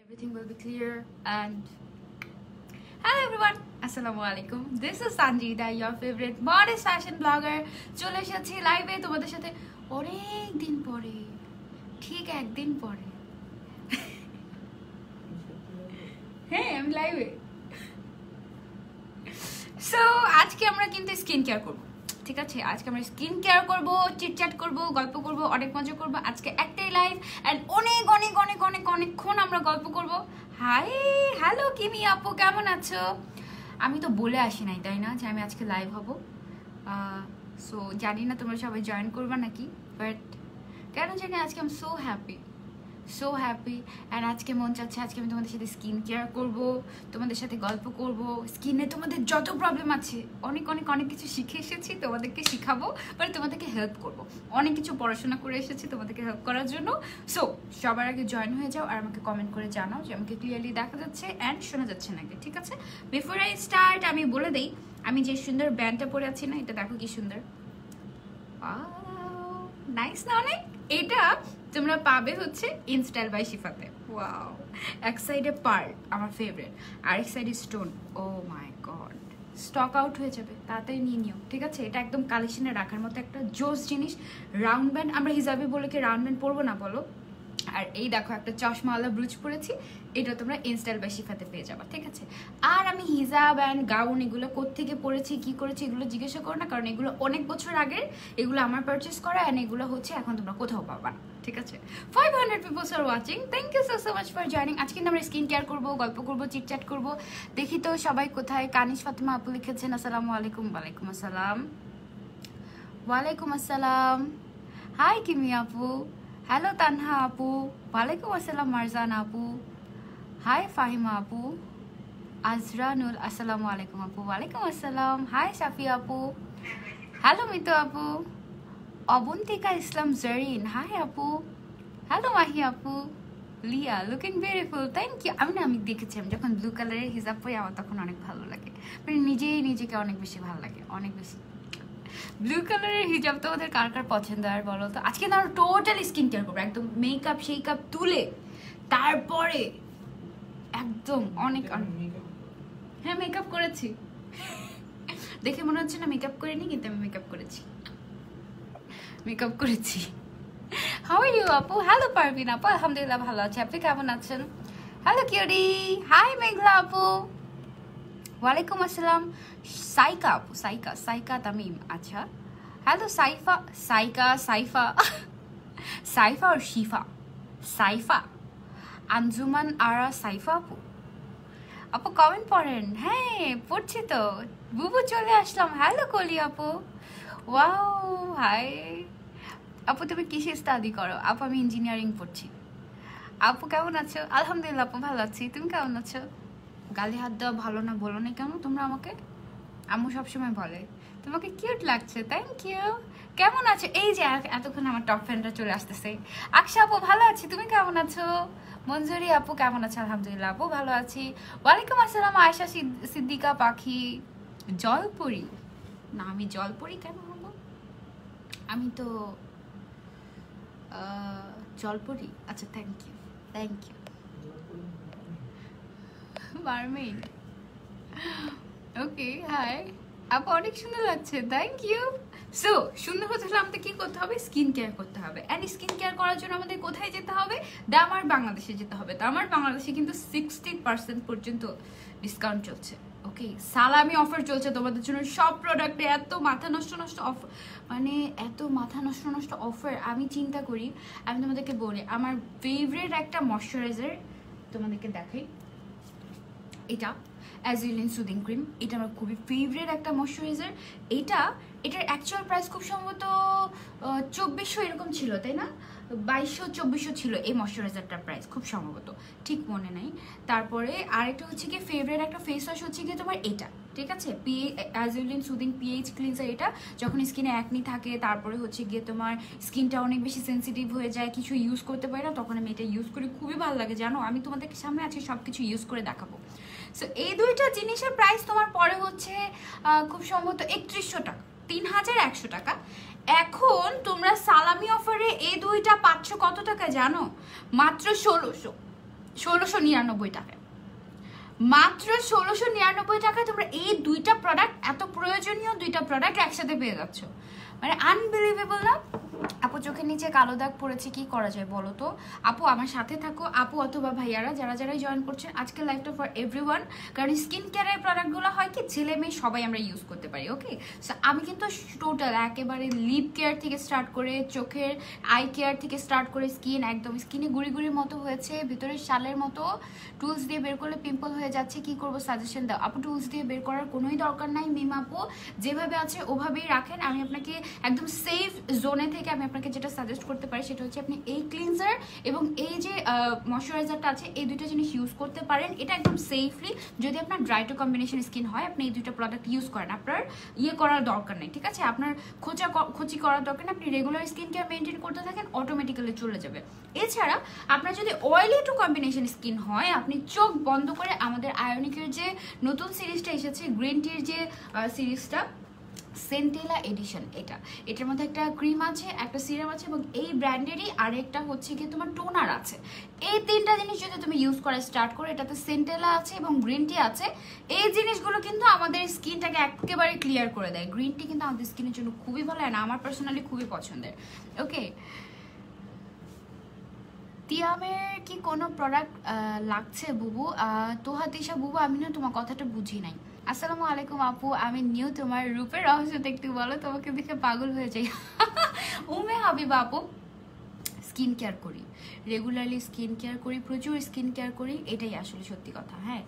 everything will be clear. And hello everyone, assalamu alaikum. This is Sanjida, your favorite modest fashion blogger. চলে এসেছি লাইভে তোমাদের সাথে অনেক দিন পরে, ঠিক একদিন পরে। হ্যাঁ, আমি লাইভে। সো আজকে আমরা কিন্তু স্কিন কেয়ার করব, ঠিক আছে? আজকে আমরা স্কিন কেয়ার করবো, চিটচ্যাট করবো, গল্প করবো, অনেক মজা করবো। আজকে একটাই লাইভ অ্যান্ড অনেক অনেক অনেক অনেক অনেকক্ষণ আমরা গল্প করবো। হাই, হ্যালো কিমি আপু, কেমন আছো? আমি তো বলে আসি নাই, তাই না, যে আমি আজকে লাইভ হব। সো জানি না তোমরা সবাই জয়েন করবা নাকি, বাট কেন জানি আজকে আমি সো হ্যাপি অ্যান্ড আজকে মন চাচ্ছে আজকে আমি তোমাদের সাথে স্কিন কেয়ার করবো, তোমাদের সাথে গল্প করব। স্কিনে তোমাদের যত প্রবলেম আছে অনেক অনেক অনেক কিছু শিখে এসেছি, তোমাদেরকে শিখাবো, মানে তোমাদেরকে হেল্প করব। অনেক কিছু পড়াশোনা করে এসেছি তোমাদেরকে হেল্প করার জন্য। সো সবার আগে জয়েন হয়ে যাও আর আমাকে কমেন্ট করে জানাও যে আমাকে ক্লিয়ারলি দেখা যাচ্ছে অ্যান্ড শোনা যাচ্ছে নাকি, ঠিক আছে? বিফোর আই স্টার্ট আমি বলে দিই, আমি যে সুন্দর ব্যান্ডটা পরে আছি না, এটা দেখো কি সুন্দর, নাইস না অনেক? এটা তোমরা পাবে হচ্ছে ইনস্টাইল বাই শিফাতে। ওয়াও, এক সাইডে পার্ল আমার ফেভারিট, আরেক সাইডে স্টোন। ও মাই গড, স্টক আউট হয়ে যাবে, তাড়াতাড়ি নিয়ে নিও, ঠিক আছে? এটা একদম কালেকশনে রাখার মতো একটা জোস জিনিস। রাউন্ড ব্যান্ড আমরা হিসাবে বলে কি রাউন্ড ব্যান্ড পরবো না বলো? আর এই দেখো একটা চশমাওয়ালা ব্রুচ পরেছি, এটা তোমরা ইনস্টাইল বাই শিফাতে পেয়ে যাবা, ঠিক আছে? আর আমি হিজাব অ্যান্ড গাউন এগুলো কোত্থেকে পরেছি, কি করেছি, এগুলো জিজ্ঞাসা করো না, কারণ এগুলো অনেক বছর আগের, এগুলো আমার পারচেস করা, অ্যান্ড এগুলো হচ্ছে এখন তোমরা কোথাও পাবা না, ঠিক আছে? 500 peoples are watching, thank you so much for joining. আজকে কিন্তু আমরা স্কিন কেয়ার করবো, গল্প করবো, চিটচ্যাট করবো। দেখি তো সবাই কোথায়। কানিশ ফাতিমা আপু লিখেছেন আসসালামু আলাইকুম। ওয়ালাইকুম আসসালাম, ওয়ালাইকুম আসসালাম। হাই কিমি আপু, হ্যালো তানহা আপু, ওয়ালাইকুম আসসালাম। মারজান আপু, হাই ফাহিমা আপু। আজরানুল, আসসালামু আলাইকুম আপু। ওয়ালাইকুম আসসালাম। হাই সাফি আপু, হ্যালো মিতু আপু। অবন্তিকা ইসলাম জরিন, হাই আপু। হ্যালো মাহি আপু। লিয়া, লুকিং বিউটিফুল, থ্যাংক ইউ। আমি দেখেছি, আমি যখন ব্লু কালারের হিজাব পরি আমার তখন অনেক ভালো লাগে, মানে নিজেই নিজেকে অনেক বেশি ভালো লাগে, অনেক বেশি। ব্লু কালারের হিজাব তো ওদের কার কার পছন্দ আর বলো তো? আজকে না আমরা টোটাল স্কিন কেয়ার করবো, একদম মেকআপ শেকআপ তুলে তারপরে একদম অনেক। হ্যাঁ, মেকআপ করেছি, দেখে মনে হচ্ছে না মেকআপ করিনি, কিন্তু আমি মেকআপ করেছি। হাউ আর ইউ আপু? হ্যালো পারভিন আপু, আলহামদুলিল্লাহ ভালো আছি, আপনি কেমন আছেন? হ্যালো কিউরি, হাই মেঘলা আপু। ওয়ালাইকুম আসসালাম। সাইকা আপু, সাইকা তামিম, আচ্ছা। হ্যালো সাইফা, সাইফা আর শিফা, সাইফা আঞ্জুমান আরা, সাইফা আপু কমেন্ট পড়েন? হ্যাঁ পড়ছি তো, বুবু চলে আসলাম। হ্যালো কলি আপু, ওয়াও হাই আপু। তুমি কিসে স্টাডি করো? আপু আমি ইঞ্জিনিয়ারিং পড়ছি। আপু কেমন আছো? আলহামদুলিল্লাহ আপু ভালো আছি, তুমি কেমন আছো? গালি হাত দেওয়া ভালো না, বলো না কেন তোমরা আমাকে? আম্মু সবসময় বলে তোমাকে কিউট লাগছে, থ্যাংক ইউ। কেমন আছো? এই যে এতক্ষণ আমার টপ ফ্রেন্ডরা চলে আসতেছে। আকশা আপু ভালো আছি, তুমি কেমন আছো? মঞ্জুরি আপু কেমন আছো? আলহামদুলিল্লাহ আপু ভালো আছি। ওয়ালাইকুম আসসালাম। আয়েশা সিদ্দিকা পাখি, জলপরি না, আমি জলপরি কেন হবো? আমি তো জলপরি, আচ্ছা thank you mermaid, okay hi আপু, অনেক সুন্দর লাগছে, থ্যাংক ইউ। সো সুন্দর হতে হলে আমাদের কি করতে হবে? স্কিন কেয়ার করতে হবে। অ্যান্ড স্কিন কেয়ার করার জন্য আমাদের কোথায় যেতে হবে? দামার বাংলাদেশে যেতে হবে। দামার বাংলাদেশে কিন্তু 60% পর্যন্ত ডিসকাউন্ট চলছে, ওকে? সালামি অফার চলছে তোমাদের জন্য, সব প্রোডাক্টে এত মাথা নষ্ট অফার, মানে এত মাথা নষ্ট অফার। আমি চিন্তা করি, আমি তোমাদেরকে বলি আমার ফেভারিট একটা ময়শ্চারাইজার তোমাদেরকে দেখাই, এটা অ্যাজুলিন সুদিং ক্রিম। এটা আমার খুবই ফেভারিট একটা ময়শ্চারাইজার। এটার অ্যাকচুয়াল প্রাইস খুব সম্ভবত 2400 এরকম ছিল, তাই না? 2200-2400 ছিল এই ময়শ্চারাইজারটার প্রাইস, খুব সম্ভবত, ঠিক মনে নেই। তারপরে আরেকটা হচ্ছে গিয়ে ফেভারিট একটা ফেস ওয়াশ হচ্ছে গিয়ে তোমার এটা, ঠিক আছে? অ্যাজুলিন সুদিং পিএইচ ক্লিনজার। এটা যখন স্কিনে অ্যাকনি থাকে, তারপরে হচ্ছে গিয়ে তোমার স্কিনটা অনেক বেশি সেন্সিটিভ হয়ে যায়, কিছু ইউজ করতে পারি না, তখন আমি এটা ইউজ করি, খুবই ভালো লাগে জানো। আমি তোমাদের সামনে আজকে সব কিছু ইউজ করে দেখাবো। সো এই দুইটা জিনিসের প্রাইস তোমার পরে হচ্ছে খুব সম্ভবত 3100 টাকা, 3100 টাকা। এখন তোমরা সালামি অফারে এই দুইটা পাচ্ছ কত টাকা জানো? মাত্র 1600। 1699 টাকায়, মাত্র 1699 টাকায় তোমরা এই দুইটা প্রোডাক্ট, এত প্রয়োজনীয় দুইটা প্রোডাক্ট একসাথে পেয়ে যাচ্ছ। মানে আনবিলিভেবল না? আপু চোখের নিচে কালো দাগ পড়েছে, কি করা যায় বলো তো? আপু আমার সাথে থাকো, আপু অথবা ভাইয়ারা যারা যারাই জয়েন করছেন আজকে লাইভটা ফর এভরিওয়ান। কারণ স্কিন কেয়ারের প্রোডাক্টগুলো হয় কি ছেলে মেয়ে সবাই আমরা ইউজ করতে পারি। ওকে, সো আমি কিন্তু টোটাল একেবারে লিপ কেয়ার থেকে স্টার্ট করে চোখের আই কেয়ার থেকে স্টার্ট করে স্কিন একদম স্কিনে গুড়ি গুড়ির মতো হয়েছে, ভিতরে শালের মতো, টুলস দিয়ে বের করলে পিম্পল হয়ে যাচ্ছে, কি করবো সাজেশন দাও। আপু টুলস দিয়ে বের করার কোনোই দরকার নাই মিম আপু, যেভাবে আছে ওভাবেই রাখেন। আমি আপনাকে একদম সেফ জোনে থেকে আমি আপনাকে যেটা সাজেস্ট করতে পারি সেটা হচ্ছে আপনি এই ক্লিনজার এবং এই যে ময়শ্চারাইজারটা আছে এই দুইটা জিনিস ইউজ করতে পারেন। এটা একদম সেফলি, যদি আপনার ড্রাই টু কম্বিনেশন স্কিন হয় আপনি এই দুইটা প্রোডাক্ট ইউজ করেন, আপনার ইয়ে করার দরকার নেই, ঠিক আছে? আপনার খোঁচি করার দরকার নেই, আপনি রেগুলার স্কিন কেয়ার মেনটেন করতে থাকেন, অটোমেটিক্যালি চলে যাবে। এছাড়া আপনার যদি অয়েলি টু কম্বিনেশন স্কিন হয় আপনি চোখ বন্ধ করে আমাদের আয়োনিকের যে নতুন সিরিজটা এসেছে গ্রিন টির যে সিরিজটা সেন্টেলা এডিশন, এটার মধ্যে একটা ক্রিম আছে, একটা সিরাম আছে এবং এই ব্র্যান্ডেরই আরেকটা হচ্ছে কি তোমার টোনার আছে। এই তিনটা জিনিস যদি তুমি ইউজ করা স্টার্ট করো, এটাতে সেন্টেলা আছে এবং গ্রিন টি আছে, এই জিনিসগুলো কিন্তু আমাদের স্কিনটাকে একেবারে ক্লিয়ার করে দেয়। গ্রিন টি কিন্তু আমাদের স্কিনের জন্য খুবই ভালো, আর আমার পার্সোনালি খুবই পছন্দের। ওকে, তিয়ামের কি কোনো প্রোডাক্ট লাগছে বুবু? তোহাতিশা বুবু, আমি না তোমার কথাটা বুঝি নাই। আসসালামু আলাইকুম আপু, আমি নিউ, তোমার রূপের রহস্যটা একটু বলো, তোমাকে দেখে পাগল হয়ে যাই। উমে হাবিবা আপু, স্কিন কেয়ার করি রেগুলারলি, স্কিন কেয়ার করি, প্রচুর স্কিন কেয়ার করি, এটাই আসলে সত্যি কথা। হ্যাঁ,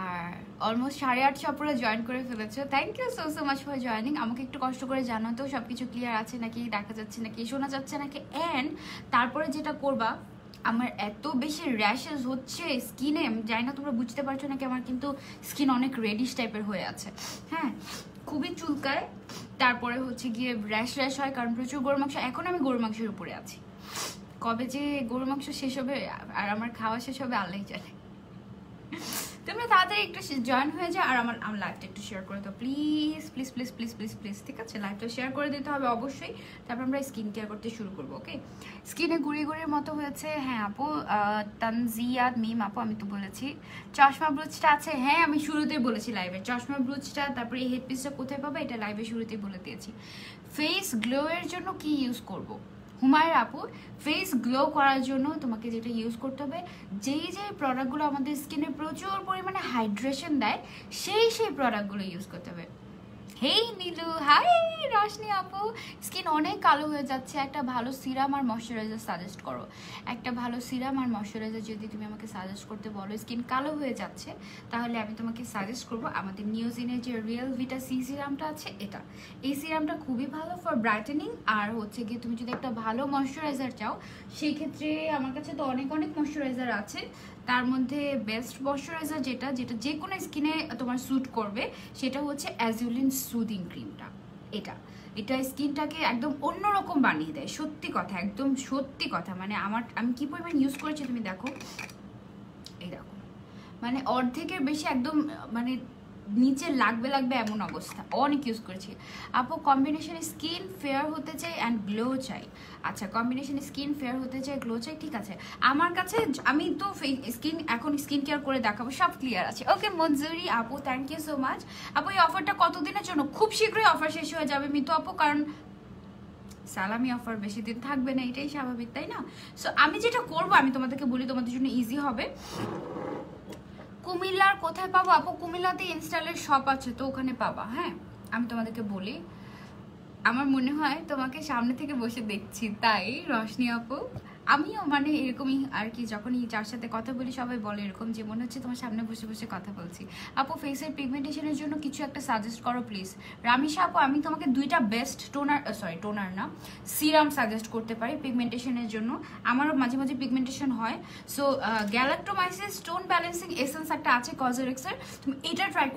আর অলমোস্ট 850 পুরো জয়েন করে ফেলেছো, thank you so so much for joining. আমাকে একটু কষ্ট করে জানো তো সব কিছু ক্লিয়ার আছে নাকি, দেখা যাচ্ছে নাকি, শোনা যাচ্ছে নাকি। অ্যান্ড তারপরে যেটা করবা, আমার এত বেশি র্যাশেস হচ্ছে স্কিনে, জানি না তোমরা বুঝতে পারছো নাকি, আমার কিন্তু স্কিন অনেক রেডিশ টাইপের হয়ে আছে। হ্যাঁ, খুবই চুলকায়, তারপরে হচ্ছে গিয়ে র্যাশ হয়, কারণ প্রচুর গরু মাংস। এখন আমি গরু মাংসের উপরে আছি, কবে যে গরু মাংস শেষ হবে আর আমার খাওয়া শেষ হবে আল্লাহই জানে। তোমরা তাড়াতাড়ি একটু জয়েন হয়ে যাও, আর আমার লাইভটা একটু শেয়ার করে দাও please please please please please please, ঠিক আছে? লাইভটা শেয়ার করে দিতে হবে অবশ্যই, তারপর আমরা স্কিন কেয়ার করতে শুরু করবো। ওকে, স্কিনে গুড়ি গুড়ির মতো হয়েছে, হ্যাঁ আপু। তানজিয়াদ মিম আপু, আমি তো বলেছি চশমা ব্রুচটা আছে, হ্যাঁ আমি শুরুতেই বলেছি লাইভে চশমা ব্রুচটা, তারপরে এই হেডপিসটা কোথায় পাবো এটা লাইভে শুরুতেই বলে দিয়েছি। ফেস গ্লো এর জন্য কি ইউজ করবো? হুমায়ুর আপু, ফেস গ্লো করার জন্য তোমাকে যেটা ইউজ করতে হবে, যেই প্রোডাক্টগুলো আমাদের স্কিনে প্রচুর পরিমাণে হাইড্রেশন দেয় সেই প্রোডাক্টগুলো ইউজ করতে হবে। হেই নীলু, হাই রশনি আপু, স্কিন অনেক কালো হয়ে যাচ্ছে, একটা ভালো সিরাম আর ময়শ্চারাইজার সাজেস্ট করো। একটা ভালো সিরাম আর ময়শ্চারাইজার যদি তুমি আমাকে সাজেস্ট করতে বলো, স্কিন কালো হয়ে যাচ্ছে, তাহলে আমি তোমাকে সাজেস্ট করবো আমাদের নিওজিনের যে রিয়েল ভিটা সি সিরামটা আছে, এই সিরামটা খুবই ভালো ফর ব্রাইটেনিং। আর হচ্ছে গিয়ে তুমি যদি একটা ভালো ময়শ্চারাইজার চাও, সেই ক্ষেত্রে আমার কাছে তো অনেক ময়শ্চারাইজার আছে, তার মধ্যে বেস্ট ময়শ্চারাইজার যেটা যে কোনো স্কিনে তোমার স্যুট করবে সেটা হচ্ছে অ্যাজুলিন সুদিং ক্রিমটা। এটা স্কিনটাকে একদম অন্যরকম বানিয়ে দেয়, সত্যি কথা, একদম সত্যি কথা। মানে আমি কি পরিমাণ ইউজ করেছি তুমি দেখো, এই দেখো, মানে অর্ধেকের বেশি একদম, মানে নিচে লাগবে এমন অবস্থা, অনেক ইউজ করেছি। আপু কম্বিনেশন স্কিন ফেয়ার হতে চাই অ্যান্ড গ্লো চাই। আচ্ছা, কম্বিনেশন স্কিন ফেয়ার হতে চাই, গ্লো চাই, ঠিক আছে। আমার কাছে আমি তো এখন স্কিন কেয়ার করে দেখাবো, সব ক্লিয়ার আছে। ওকে মঞ্জুরি আপু, থ্যাংক ইউ সো মাচ আপু। এই অফারটা কতদিনের জন্য? খুব শীঘ্রই অফার শেষ হয়ে যাবে মিতু আপু, কারণ সালামি অফার বেশি দিন থাকবে না, এটাই স্বাভাবিক, তাই না? সো আমি যেটা করবো আমি তোমাদেরকে বলি, তোমাদের জন্য ইজি হবে। কুমিল্লার কোথায় পাবো আপু? কুমিল্লাতে ইনস্টলের শপ আছে, তো ওখানে পাবা। হ্যাঁ, আমি তোমাদেরকে বলি, আমার মনে হয় তোমাকে সামনে থেকে বসে দেখছি, তাই রশনি আপু আমিও মানে এরকমই আর কি, যখনই যার সাথে কথা বলি সবাই বলে এরকম যে মনে হচ্ছে তোমার সামনে বসে বসে কথা বলছি। আপু ফেসের পিগমেন্টেশনের জন্য কিছু একটা সাজেস্ট করো প্লিজ। রামিশা আপু, আমি তোমাকে দুইটা বেস্ট টোনার না সিরাম সাজেস্ট করতে পারি পিগমেন্টেশনের জন্য। আমারও মাঝে মাঝে পিগমেন্টেশন হয়, so galactomyces tone balancing essence একটা আছে কজরেক্সের, তুমি এটা ট্রাই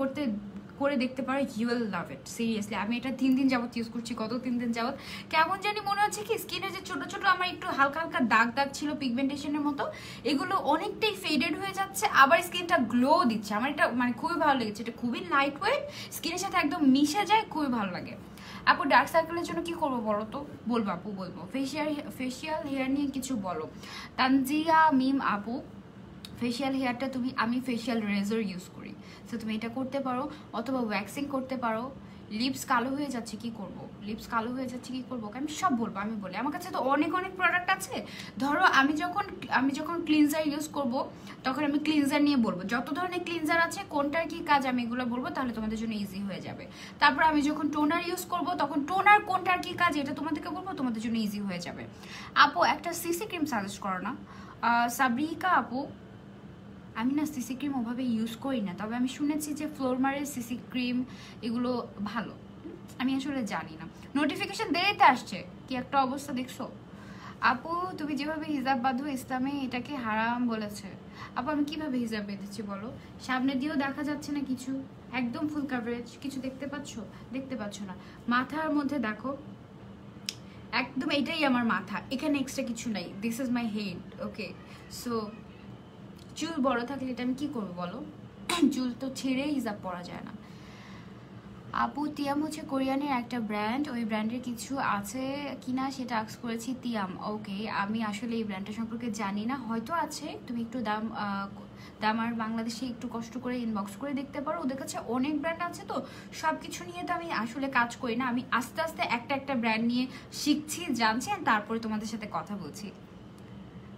করে দেখতে পারো, you will love it seriously. আমি এটা 3 দিন যাবত ইউজ করছি, কত 3 দিন যাবত কেমন জানি মনে হচ্ছে কি স্কিনে যে ছোট ছোট আমার একটু হালকা দাগ ছিল পিগমেন্টেশনের মতো, এগুলো অনেকটাই ফেডেড হয়ে যাচ্ছে, আবার স্কিনটা গ্লো দিচ্ছে। আমার এটা মানে খুবই ভালো লেগেছে, এটা খুবই লাইট ওয়েট, স্কিনের সাথে একদম মিশে যায়, খুবই ভালো লাগে। আপু ডার্ক সার্কেলের জন্য কি করবো বলো তো? বলবো আপু, বলবো। ফেসিয়াল হেয়ার নিয়ে কিছু বলো। তানজিয়া মিম আপু, ফেসিয়াল হেয়ারটা আমি ফেসিয়াল রেজার ইউজ করি, তো তুমি এটা করতে পারো, অথবা ওয়্যাক্সিং করতে পারো। লিপস কালো হয়ে যাচ্ছে কি করব, লিপস কালো হয়ে যাচ্ছে কি করবো, আমি সব বলবো। আমি বলি আমার কাছে তো অনেক অনেক প্রোডাক্ট আছে। ধরো আমি যখন ক্লিনজার ইউজ করব, তখন আমি ক্লিনজার নিয়ে বলবো, যত ধরনের ক্লিনজার আছে কোনটার কি কাজ আমি এগুলো বলবো, তাহলে তোমাদের জন্য ইজি হয়ে যাবে। তারপর আমি যখন টোনার ইউজ করব, তখন টোনার কোনটার কি কাজ এটা তোমাদেরকে বলবো, তোমাদের জন্য ইজি হয়ে যাবে। আপু একটা সিসি ক্রিম সাজেস্ট করো না। সাবরিকা আপু, আমি না সিসি ক্রিম ওভাবে ইউজ করি না, তবে আমি শুনেছি যে ফ্লোরমারের সিসি ক্রিম এগুলো ভালো। আমি আসলে জানি না। নোটিফিকেশন দেরিতে আসছে, কি একটা অবস্থা দেখছো? আপু তুমি যেভাবে হিজাব বাঁধো ইসলামে এটাকে হারাম বলেছে। আপু আমি কিভাবে হিজাব বেঁধেছি বলো? সামনে দিয়েও দেখা যাচ্ছে না কিছু, একদম ফুল কাভারেজ, কিছু দেখতে পাচ্ছ না। মাথার মধ্যে দেখো, একদম এটাই আমার মাথা, এখানে এক্সট্রা কিছু নাই। This is my head, okay. So চুল বড় থাকলে এটা আমি কি করবো বলো? চুল তো ছেড়ে হিজাব পরা যায় না। আপু তিয়াম হচ্ছে কোরিয়ানের একটা ব্র্যান্ড, ওই ব্র্যান্ডের কিছু আছে কিনা সেটা আস্ক করেছি। তিয়াম, ওকে। আমি আসলে এই ব্র্যান্ডটা সম্পর্কে জানি না, হয়তো আছে। তুমি একটু দাম আর বাংলাদেশে একটু কষ্ট করে ইনবক্স করে দেখতে পারো। ওদের কাছে অনেক ব্র্যান্ড আছে, তো সব কিছু নিয়ে তো আমি আসলে কাজ করি না। আমি আস্তে আস্তে একটা ব্র্যান্ড নিয়ে শিখছি, জানছি, আর তারপরে তোমাদের সাথে কথা বলছি।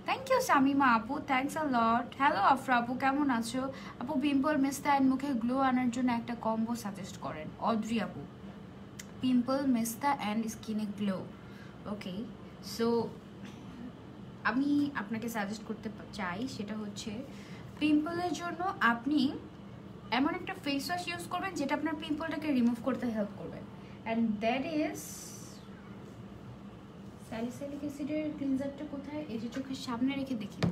থ্যাংক ইউ শামিমা আপু, থ্যাংকস আ লট। হ্যালো আফরা আপু, কেমন আছো? আপু পিম্পল মেস্তা অ্যান্ড মুখে গ্লো আনার জন্য একটা কম্বো সাজেস্ট করেন। অদ্রি আপু, পিম্পল মেস্তা অ্যান্ড স্কিনে গ্লো, ওকে। সো আমি আপনাকে সাজেস্ট করতে চাই, সেটা হচ্ছে পিম্পলের জন্য আপনি এমন একটা ফেস ওয়াশ ইউজ করবেন যেটা আপনার পিম্পলটাকে রিমুভ করতে হেল্প করবে, অ্যান্ড দ্যাট ইজ স্যালিসাইলিক অ্যাসিডের ক্লিনজারটা কোথায়? এই যে চোখের সামনে রেখে দেখি।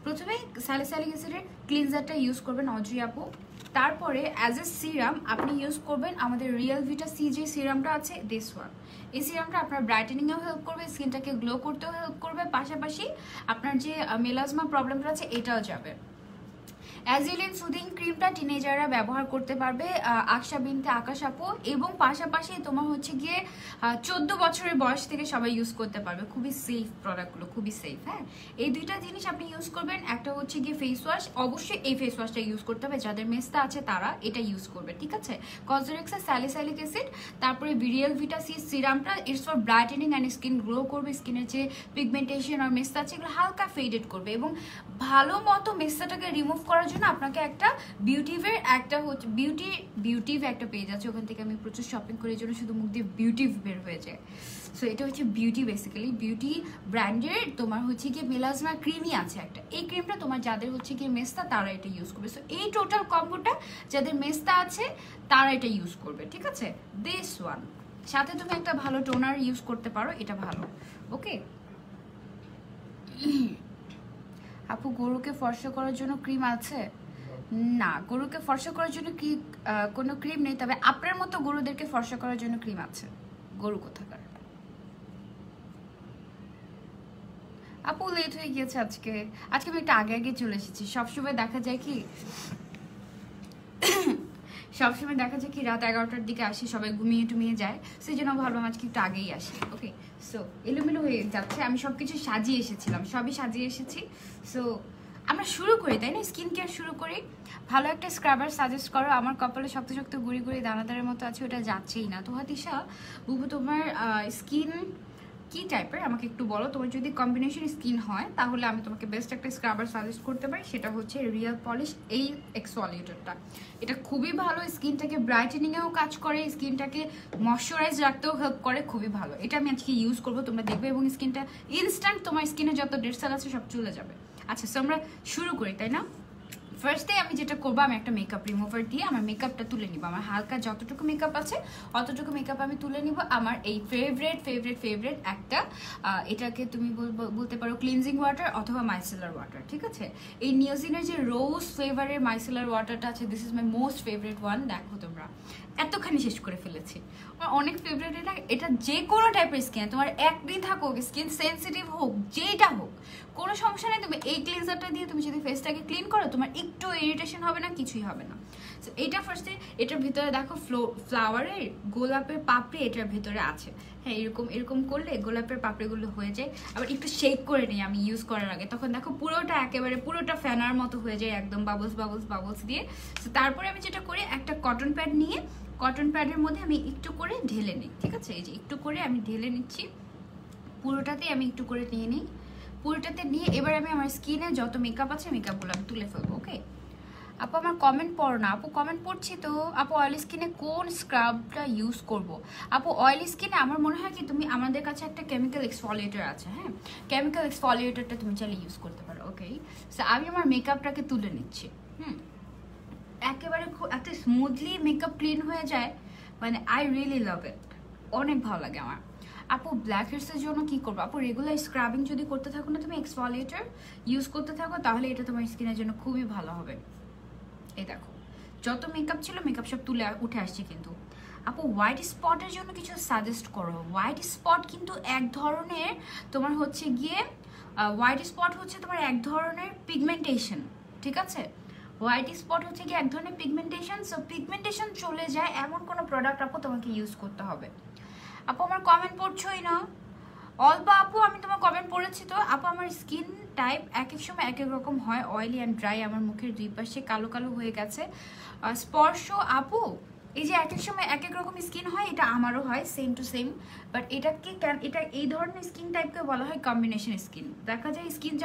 প্রথমে স্যালিসাইলিক অ্যাসিডের ক্লিনজারটা ইউজ করবেন অদ্রি আপু। তারপরে অ্যাজ এ সিরাম আপনি ইউজ করবেন আমাদের রিয়েল ভিটা সি যে সিরামটা আছে, দিস ওয়ান। এই সিরামটা আপনার ব্রাইটেনিংয়েও হেল্প করবে, স্কিনটাকে গ্লো করতেও হেল্প করবে, পাশাপাশি আপনার যে মেলাজমা প্রবলেমটা আছে এটাও যাবে। অ্যাজিলিন সুদিং ক্রিমটা টিনেজাররা ব্যবহার করতে পারবে, আকশা বিনতে আকাশ আপু, এবং পাশাপাশি তোমার হচ্ছে গিয়ে 14 বছরের বয়স থেকে সবাই ইউজ করতে পারবে। খুবই সেফ প্রোডাক্টগুলো, খুবই সেফ। হ্যাঁ, এই দুইটা জিনিস আপনি ইউজ করবেন। একটা হচ্ছে গিয়ে ফেস ওয়াশ, অবশ্যই এই ফেস ওয়াশটা ইউজ করতে হবে, যাদের মেস্তা আছে তারা এটা ইউজ করবে, ঠিক আছে? কজরেক্সের স্যালিসাইলিক অ্যাসিড, তারপরে রিয়েল ভিটা সি সিরামটা it's for brightening and skin glow করবে, স্কিনের যে পিগমেন্টেশন আর মেস্তা আছে এগুলো হালকা ফেডেড করবে, এবং ভালো মতো মেস্তাটাকে রিমুভ করার জন্য আপনাকে একটা বিউটিভের একটা হচ্ছে বিউটিভ একটা পেজ আছে, ওখান থেকে আমি প্রচুর শপিং করার জন্য শুধু মুখ দিয়ে বিউটিভ বের হয়ে যায়। সো এটা হচ্ছে বিউটি, বেসিক্যালি বিউটি ব্র্যান্ডের তোমার হচ্ছে গিয়ে মেলাজমা ক্রিমই আছে একটা। এই ক্রিমটা তোমার যাদের হচ্ছে গিয়ে মেস্তা তারা এটা ইউজ করবে। সো এই টোটাল কম্বোটা যাদের মেস্তা আছে তারা এটা ইউজ করবে, ঠিক আছে? দিস ওয়ান, সাথে তুমি একটা ভালো টোনার ইউজ করতে পারো, এটা ভালো, ওকে। আপু গরুকে ফর্সা করার জন্য ক্রিম আছে? না, গরুকে ফর্সা করার জন্য কি কোনো ক্রিম নেই, তবে আপনার মতো গরুদেরকে ফর্সা করার জন্য ক্রিম আছে। গরু কোথাকার। আপু লেট হয়ে গিয়েছে আজকে আমি একটু আগে চলে এসেছি। সবসময় দেখা যায় কি রাত 11টার দিকে আসি, সবাই ঘুমিয়ে যায়, সেই জন্য ভাবলাম আজকে একটু আগেই আসি, ওকে। সো এলোমেলো হয়ে যাচ্ছে, আমি সবকিছু সাজিয়ে এসেছিলাম, সবই সাজিয়ে এসেছি। সো আমরা শুরু করি, তাই না? স্কিন কেয়ার শুরু করি। ভালো একটা স্ক্রাবার সাজেস্ট করো। আমার কপালে শক্ত শক্ত গুড়ি দানাদারের মতো আছে, ওটা যাচ্ছেই না। তো হাতিশা বুবু, তোমার স্কিন কি টাইপের আমাকে একটু বলো। তোমার যদি কম্বিনেশন স্কিন হয় তাহলে আমি তোমাকে বেস্ট একটা স্ক্রাবার সাজেস্ট করতে পারি, সেটা হচ্ছে রিয়েল পলিশ এই এক্সফোলিয়েটরটা। এটা খুবই ভালো, স্কিনটাকে ব্রাইটেনিংয়েও কাজ করে, স্কিনটাকে ময়শ্চারাইজ রাখতেও হেল্প করে, খুবই ভালো। এটা আমি আজকে ইউজ করবো, তোমরা দেখবে, এবং স্কিনটা ইনস্ট্যান্ট তোমার স্কিনে যত ডেড সেল আছে সব চলে যাবে। আচ্ছা, সো আমরা শুরু করি, তাই না? ফার্স্টে আমি যেটা করবো, আমি একটা মেকআপ রিমুভার দিয়ে আমার মেকআপটা তুলে নিব। আমার হালকা যতটুকু মেকআপ আছে অতটুকু মেকআপ আমি তুলে নিব। আমার এই ফেভারিট একটা এটাকে তুমি বলতে পারো ক্লিনজিং ওয়াটার অথবা মাইসেলার ওয়াটার, ঠিক আছে? এই নিওজিনের যে রোজ ফ্লেভারের মাইসেলার ওয়াটারটা আছে, this is my most favourite one. দেখো তোমরা, এতখানি শেষ করে ফেলেছি। আমার অনেক ফেভারিট এটা যে কোনো টাইপের স্কিন, তোমার একদিন থাকুক, স্কিন সেন্সিটিভ হোক, যেটা হোক, কোনো সমস্যা নেই। তুমি এই ক্লিনজারটা দিয়ে তুমি যদি ফেসটাকে ক্লিন করো, তোমার একটু ইরিটেশন হবে না, কিছুই হবে না। সো এটা ফার্স্টে, এটার ভিতরে দেখো ফ্লাওয়ারের গোলাপের পাপড়ি এটার ভিতরে আছে। হ্যাঁ, এরকম এরকম করলে গোলাপের পাপড়িগুলো হয়ে যায়। আবার একটু শেক করে নিই আমি ইউজ করার আগে, তখন দেখো পুরোটা একেবারে পুরোটা ফ্যানার মতো হয়ে যায় একদম বাবলস বাবলস বাবলস দিয়ে। তো তারপরে আমি যেটা করি, একটা কটন প্যাড নিয়ে কটন প্যাডের মধ্যে আমি একটু করে ঢেলে নিই, ঠিক আছে? এই যে একটু করে আমি ঢেলে নিচ্ছি, পুরোটাতেই আমি একটু করে নিয়ে নিই। পুরোটাতে নিয়ে এবার আমি আমার স্কিনে যত মেকআপ আছে মেকআপগুলো আমি তুলে ফেলবো। ওকে আপু, আমার কমেন্ট পড়ো না। আপু কমেন্ট পড়ছি তো। আপু অয়েলি স্কিনে কোন স্ক্রাবটা ইউজ করব? আপু অয়েলি স্কিনে আমার মনে হয় কি তুমি, আমাদের কাছে একটা কেমিক্যাল এক্সফলিয়েটর আছে, হ্যাঁ, কেমিক্যাল এক্সফলিয়েটরটা তুমি চাইলে ইউজ করতে পারো। ওকে, সো আমি আমার মেকআপটাকে তুলে নিচ্ছি। একেবারে খুব এত স্মুথলি মেকআপ ক্লিন হয়ে যায়, মানে আই রিয়েলি লাভ ইট, অনেক ভালো লাগে আমার। আপু ব্ল্যাক হেডসের জন্য কি করবো? আপু রেগুলার স্ক্রাবিং যদি করতে থাকো না, তুমি এক্সফলিয়েটর ইউজ করতে থাকো, তাহলে এটা তোমার স্কিনের জন্য খুবই ভালো হবে। এই দেখো যত মেকআপ ছিল মেকআপ সব তুলে উঠে আসছে। কিন্তু আপু হোয়াইট স্পটের জন্য কিছু সাজেস্ট করো। হোয়াইট স্পট কিন্তু এক ধরনের তোমার হচ্ছে গিয়ে, হোয়াইট স্পট হচ্ছে তোমার এক ধরনের পিগমেন্টেশন, ঠিক আছে? হোয়াইট স্পট হচ্ছে কি এক ধরনের পিগমেন্টেশন। সো পিগমেন্টেশন চলে যায় এমন কোনো প্রোডাক্ট আপু তোমাকে ইউজ করতে হবে। আপু আমার কমেন্ট পড়ছোই না। অল্প আপু আমি তোমার কমেন্ট পড়েছি তো। আপু আমার স্কিন টাইপ এক এক সময় এক এক রকম হয়, অয়েলি অ্যান্ড ড্রাই। আমার মুখের দুই পাশে কালো কালো হয়ে গেছে। স্পর্শ আপু এই যে এক এক সময় এক এক রকম স্কিন হয়, এটা আমারও হয় সেম টু সেম। বাট এটাকে এটা এই ধরনের স্কিন টাইপকে বলা হয় কম্বিনেশন স্কিন। দেখা যায় স্কিন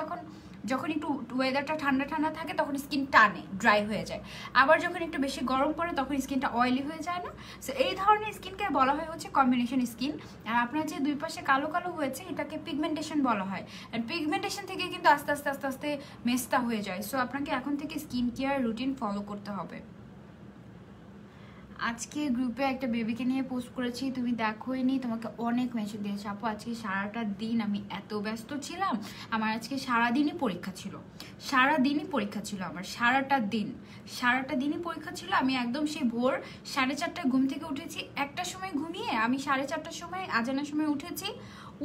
যখন একটু ওয়েদারটা ঠান্ডা ঠান্ডা থাকে তখন স্কিন টানে, ড্রাই হয়ে যায়। আবার যখন একটু বেশি গরম পড়ে তখন স্কিনটা অয়েলি হয়ে যায় না? সো এই ধরনের স্কিনকে বলা হয় হচ্ছে কম্বিনেশন স্কিন। আর আপনার যে দুই পাশে কালো কালো হয়েছে এটাকে পিগমেন্টেশন বলা হয়। আর পিগমেন্টেশন থেকে কিন্তু আস্তে আস্তে আস্তে আস্তে মেস্তা হয়ে যায়। সো আপনাকে এখন থেকে স্কিন কেয়ার রুটিন ফলো করতে হবে। আজকে গ্রুপে একটা বেবিকে নিয়ে পোস্ট করেছি, তুমি দেখোই নি, তোমাকে অনেক মেসেজ দিয়েছে। আপু আজকে সারাটা দিন আমি এত ব্যস্ত ছিলাম, আমার আজকে সারাদিনই পরীক্ষা ছিল, সারাদিনই পরীক্ষা ছিল আমার, সারাটা দিনই পরীক্ষা ছিল। আমি একদম সেই ভোর 4:30টায় ঘুম থেকে উঠেছি, একটার সময় ঘুমিয়ে আমি 4:30টার সময় আজানের সময় উঠেছি।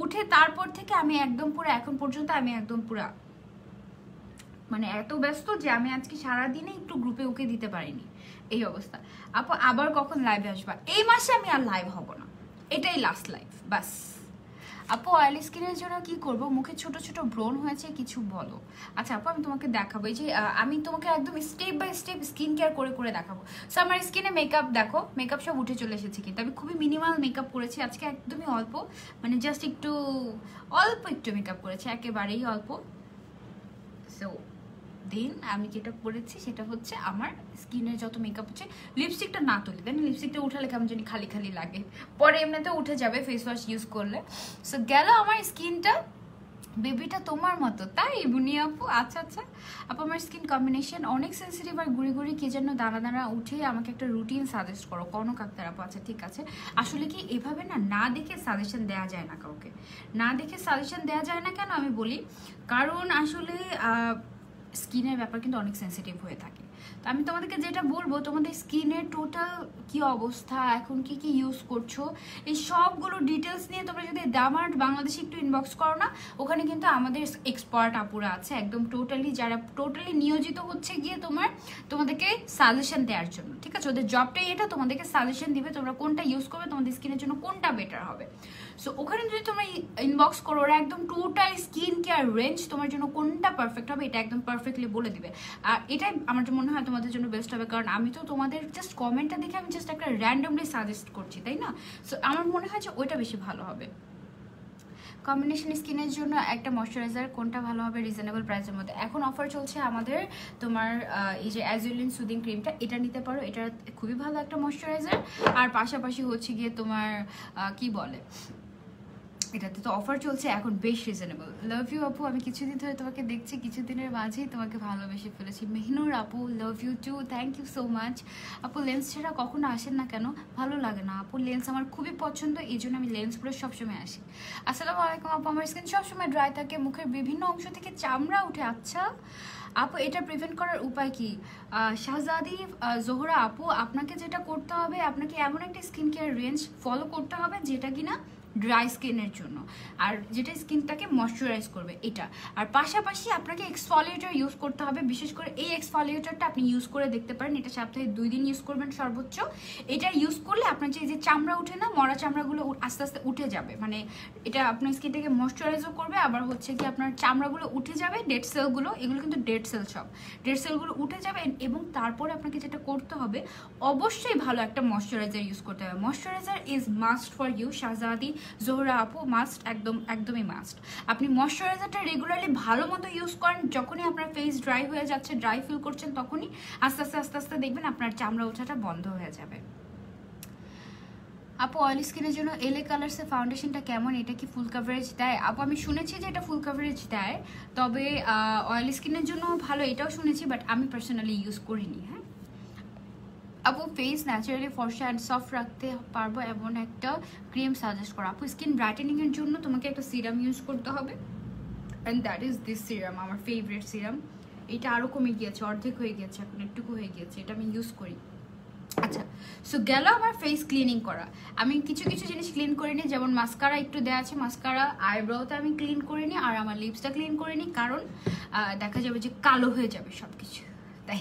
উঠে তারপর থেকে আমি একদম পুরো এখন পর্যন্ত আমি একদম পুরো মানে এত ব্যস্ত যে আমি আজকে সারাদিনে একটু গ্রুপে ওকে দিতে পারিনি, এই অবস্থা। আপু আবার কখন লাইভে আসবা? এই মাসে আমি আর লাইভ হব না, এটাই লাস্ট লাইভ বাস। আপু অয়েলি স্কিনের জন্য কি করব? মুখে ছোট ছোট ব্রণ হয়েছে, কিছু বলো। আচ্ছা আপু আমি তোমাকে দেখাবো, এই যে আমি তোমাকে একদম step by step skin care করে করে দেখাবো। সো আমার স্কিনে মেকআপ দেখো, মেকআপ সব উঠে চলে এসেছে, কিন্তু আমি খুবই মিনিমাল মেকআপ করেছি আজকে, একদমই অল্প, মানে জাস্ট অল্প একটু মেকআপ করেছি, একেবারেই অল্প। সো দেন আমি যেটা করেছি সেটা হচ্ছে আমার স্কিনের যত মেকআপ হচ্ছে, লিপস্টিকটা না তুলি, দেন লিপস্টিকটা উঠালে কেমন জানি খালি খালি লাগে, পরে এমনিতে উঠে যাবে ফেস ওয়াশ ইউজ করলে। সো গেল আমার স্কিনটা। বেবিটা তোমার মতো তাই বুনি আপু? আচ্ছা আচ্ছা আপু আমার স্কিন কম্বিনেশন অনেক সেন্সিটিভ আর গুড়ি গুড়ি কে যেন দানা দানা উঠে, আমাকে একটা রুটিন সাজেস্ট করো। কনক আক্তার আপু আচ্ছা ঠিক আছে। আসলে কি এভাবে না দেখে সাজেশন দেওয়া যায় না কাউকে, না দেখে সাজেশন দেওয়া যায় না কেন আমি বলি, কারণ আসলে স্কিনের ব্যাপার কিন্তু অনেক সেন্সিটিভ হয়ে থাকে। তো আমি তোমাদেরকে যেটা বলবো, তোমাদের স্কিনের টোটাল কি অবস্থা, এখন কি কি ইউজ করছো, এই সবগুলো ডিটেলস নিয়ে তোমরা যদি দামার্ট বাংলাদেশে একটু ইনবক্স করো না, ওখানে কিন্তু আমাদের এক্সপার্ট আপুরা আছে একদম টোটালি, যারা টোটালি নিয়োজিত হচ্ছে গিয়ে তোমাদেরকে সাজেশন দেওয়ার জন্য, ঠিক আছে? ওদের জবটাই এটা, তোমাদেরকে সাজেশন দিবে তোমরা কোনটা ইউজ করবে, তোমাদের স্কিনের জন্য কোনটা বেটার হবে। সো ওখানে যদি তোমরা ইনবক্স করো, ওরা একদম টোটাল স্কিন কেয়ার রেঞ্জ তোমার জন্য কোনটা পারফেক্ট হবে এটা একদম পারফেক্টলি বলে দিবে। আর এটাই আমার মনে হয় তোমাদের জন্য বেস্ট হবে, কারণ আমি তো তোমাদের জাস্ট কমেন্টটা দেখে আমি জাস্ট একটা র্যান্ডমলি সাজেস্ট করছি, তাই না? সো আমার মনে হয় যে ওইটা বেশি ভালো হবে। কম্বিনেশন স্কিনের জন্য একটা ময়শ্চারাইজার কোনটা ভালো হবে রিজনেবল প্রাইসের মধ্যে? এখন অফার চলছে আমাদের, তোমার এই যে অ্যাজুলিন সুদিং ক্রিমটা, এটা নিতে পারো, এটা খুবই ভালো একটা ময়শ্চারাইজার। আর পাশাপাশি হচ্ছে গিয়ে তোমার কি বলে, এটাতে তো অফার চলছে এখন, বেশ রিজনেবল। লাভ ইউ আপু, আমি কিছুদিন ধরে তোমাকে দেখছি, কিছুদিনের মাঝেই তোমাকে ভালোবেসে ফেলেছি। মেহনুর আপু love you too, thank you so much. আপু লেন্স ছাড়া কখনো আসেন না কেন? ভালো লাগে না আপু, লেন্স আমার খুবই পছন্দ, এই জন্য আমি লেন্স পরে সবসময় আসি। আসসালামু আলাইকুম আপু, আমার স্কিন সবসময় ড্রাই থাকে, মুখের বিভিন্ন অংশ থেকে চামড়া উঠে। আচ্ছা আপু এটা প্রিভেন্ট করার উপায় কি? শাহজাদি জোহরা আপু, আপনাকে যেটা করতে হবে, আপনাকে এমন একটা স্কিন কেয়ার রেঞ্জ ফলো করতে হবে যেটা কিনা ড্রাই স্কিনের জন্য, আর যেটা স্কিনটাকে ময়শ্চারাইজ করবে এটা। আর পাশাপাশি আপনাকে এক্সফলিয়েটর ইউজ করতে হবে, বিশেষ করে এই এক্সফলিয়েটরটা আপনি ইউজ করে দেখতে পারেন। এটা সপ্তাহে 2 দিন ইউজ করবেন সর্বোচ্চ। এটা ইউজ করলে আপনার যে চামড়া উঠে না, মরা চামড়াগুলো আস্তে আস্তে উঠে যাবে, মানে এটা আপনার স্কিনটাকে ময়শ্চারাইজও করবে, আবার হচ্ছে কি আপনার চামড়াগুলো উঠে যাবে, ডেড সেলগুলো, এগুলো কিন্তু ডেড সেল সব, ডেড সেলগুলো উঠে যাবে। এবং তারপরে আপনাকে যেটা করতে হবে, অবশ্যই ভালো একটা ময়শ্চারাইজার ইউজ করতে হবে। Moisturiser is must for you Shahzadi, Zohra আপু, মাস্ট, একদমই মাস্ট। আপনি ময়শ্চারাইজারটা রেগুলারলি ভালো মতো ইউজ করেন, যখনই আপনার ফেস ড্রাই হয়ে যাচ্ছে, ড্রাই ফিল করছেন, তখনই আস্তে আস্তে দেখবেন আপনার চামড়া ওঠাটা বন্ধ হয়ে যাবে। আপু অয়েলি স্কিনের জন্য এলএ কালার্সের ফাউন্ডেশনটা কেমন, এটা কি ফুল কভারেজ দেয়? আপু আমি শুনেছি যে এটা ফুল কভারেজ দেয়, তবে অয়েলি স্কিনের জন্য ভালো, এটাও শুনেছি, বাট আমি পার্সোনালি ইউজ করিনি। হ্যাঁ আপু ফেস ন্যাচারালি ফর্সা অ্যান্ড সফট রাখতে পারবো এমন একটা ক্রিম সাজেস্ট করো। আপু স্কিন ব্রাইটেনিং এর জন্য তোমাকে একটা সিরাম ইউজ করতে হবে, and that is this serum, আমার ফেভারিট সিরাম। এটা আরও কমে গিয়েছে, অর্ধেক হয়ে গিয়েছে, এখন একটুকু হয়ে গিয়েছে, এটা আমি ইউজ করি। আচ্ছা, সো গেল আমার ফেস ক্লিনিং করা। আমি কিছু জিনিস ক্লিন করে নিই, যেমন মাস্কারা একটু দেওয়া আছে, মাস্কারা আইব্রোতে আমি ক্লিন করে নিই, আর আমার লিপসটা ক্লিন করে নিই, কারণ দেখা যাবে যে কালো হয়ে যাবে সব কিছু, তাই।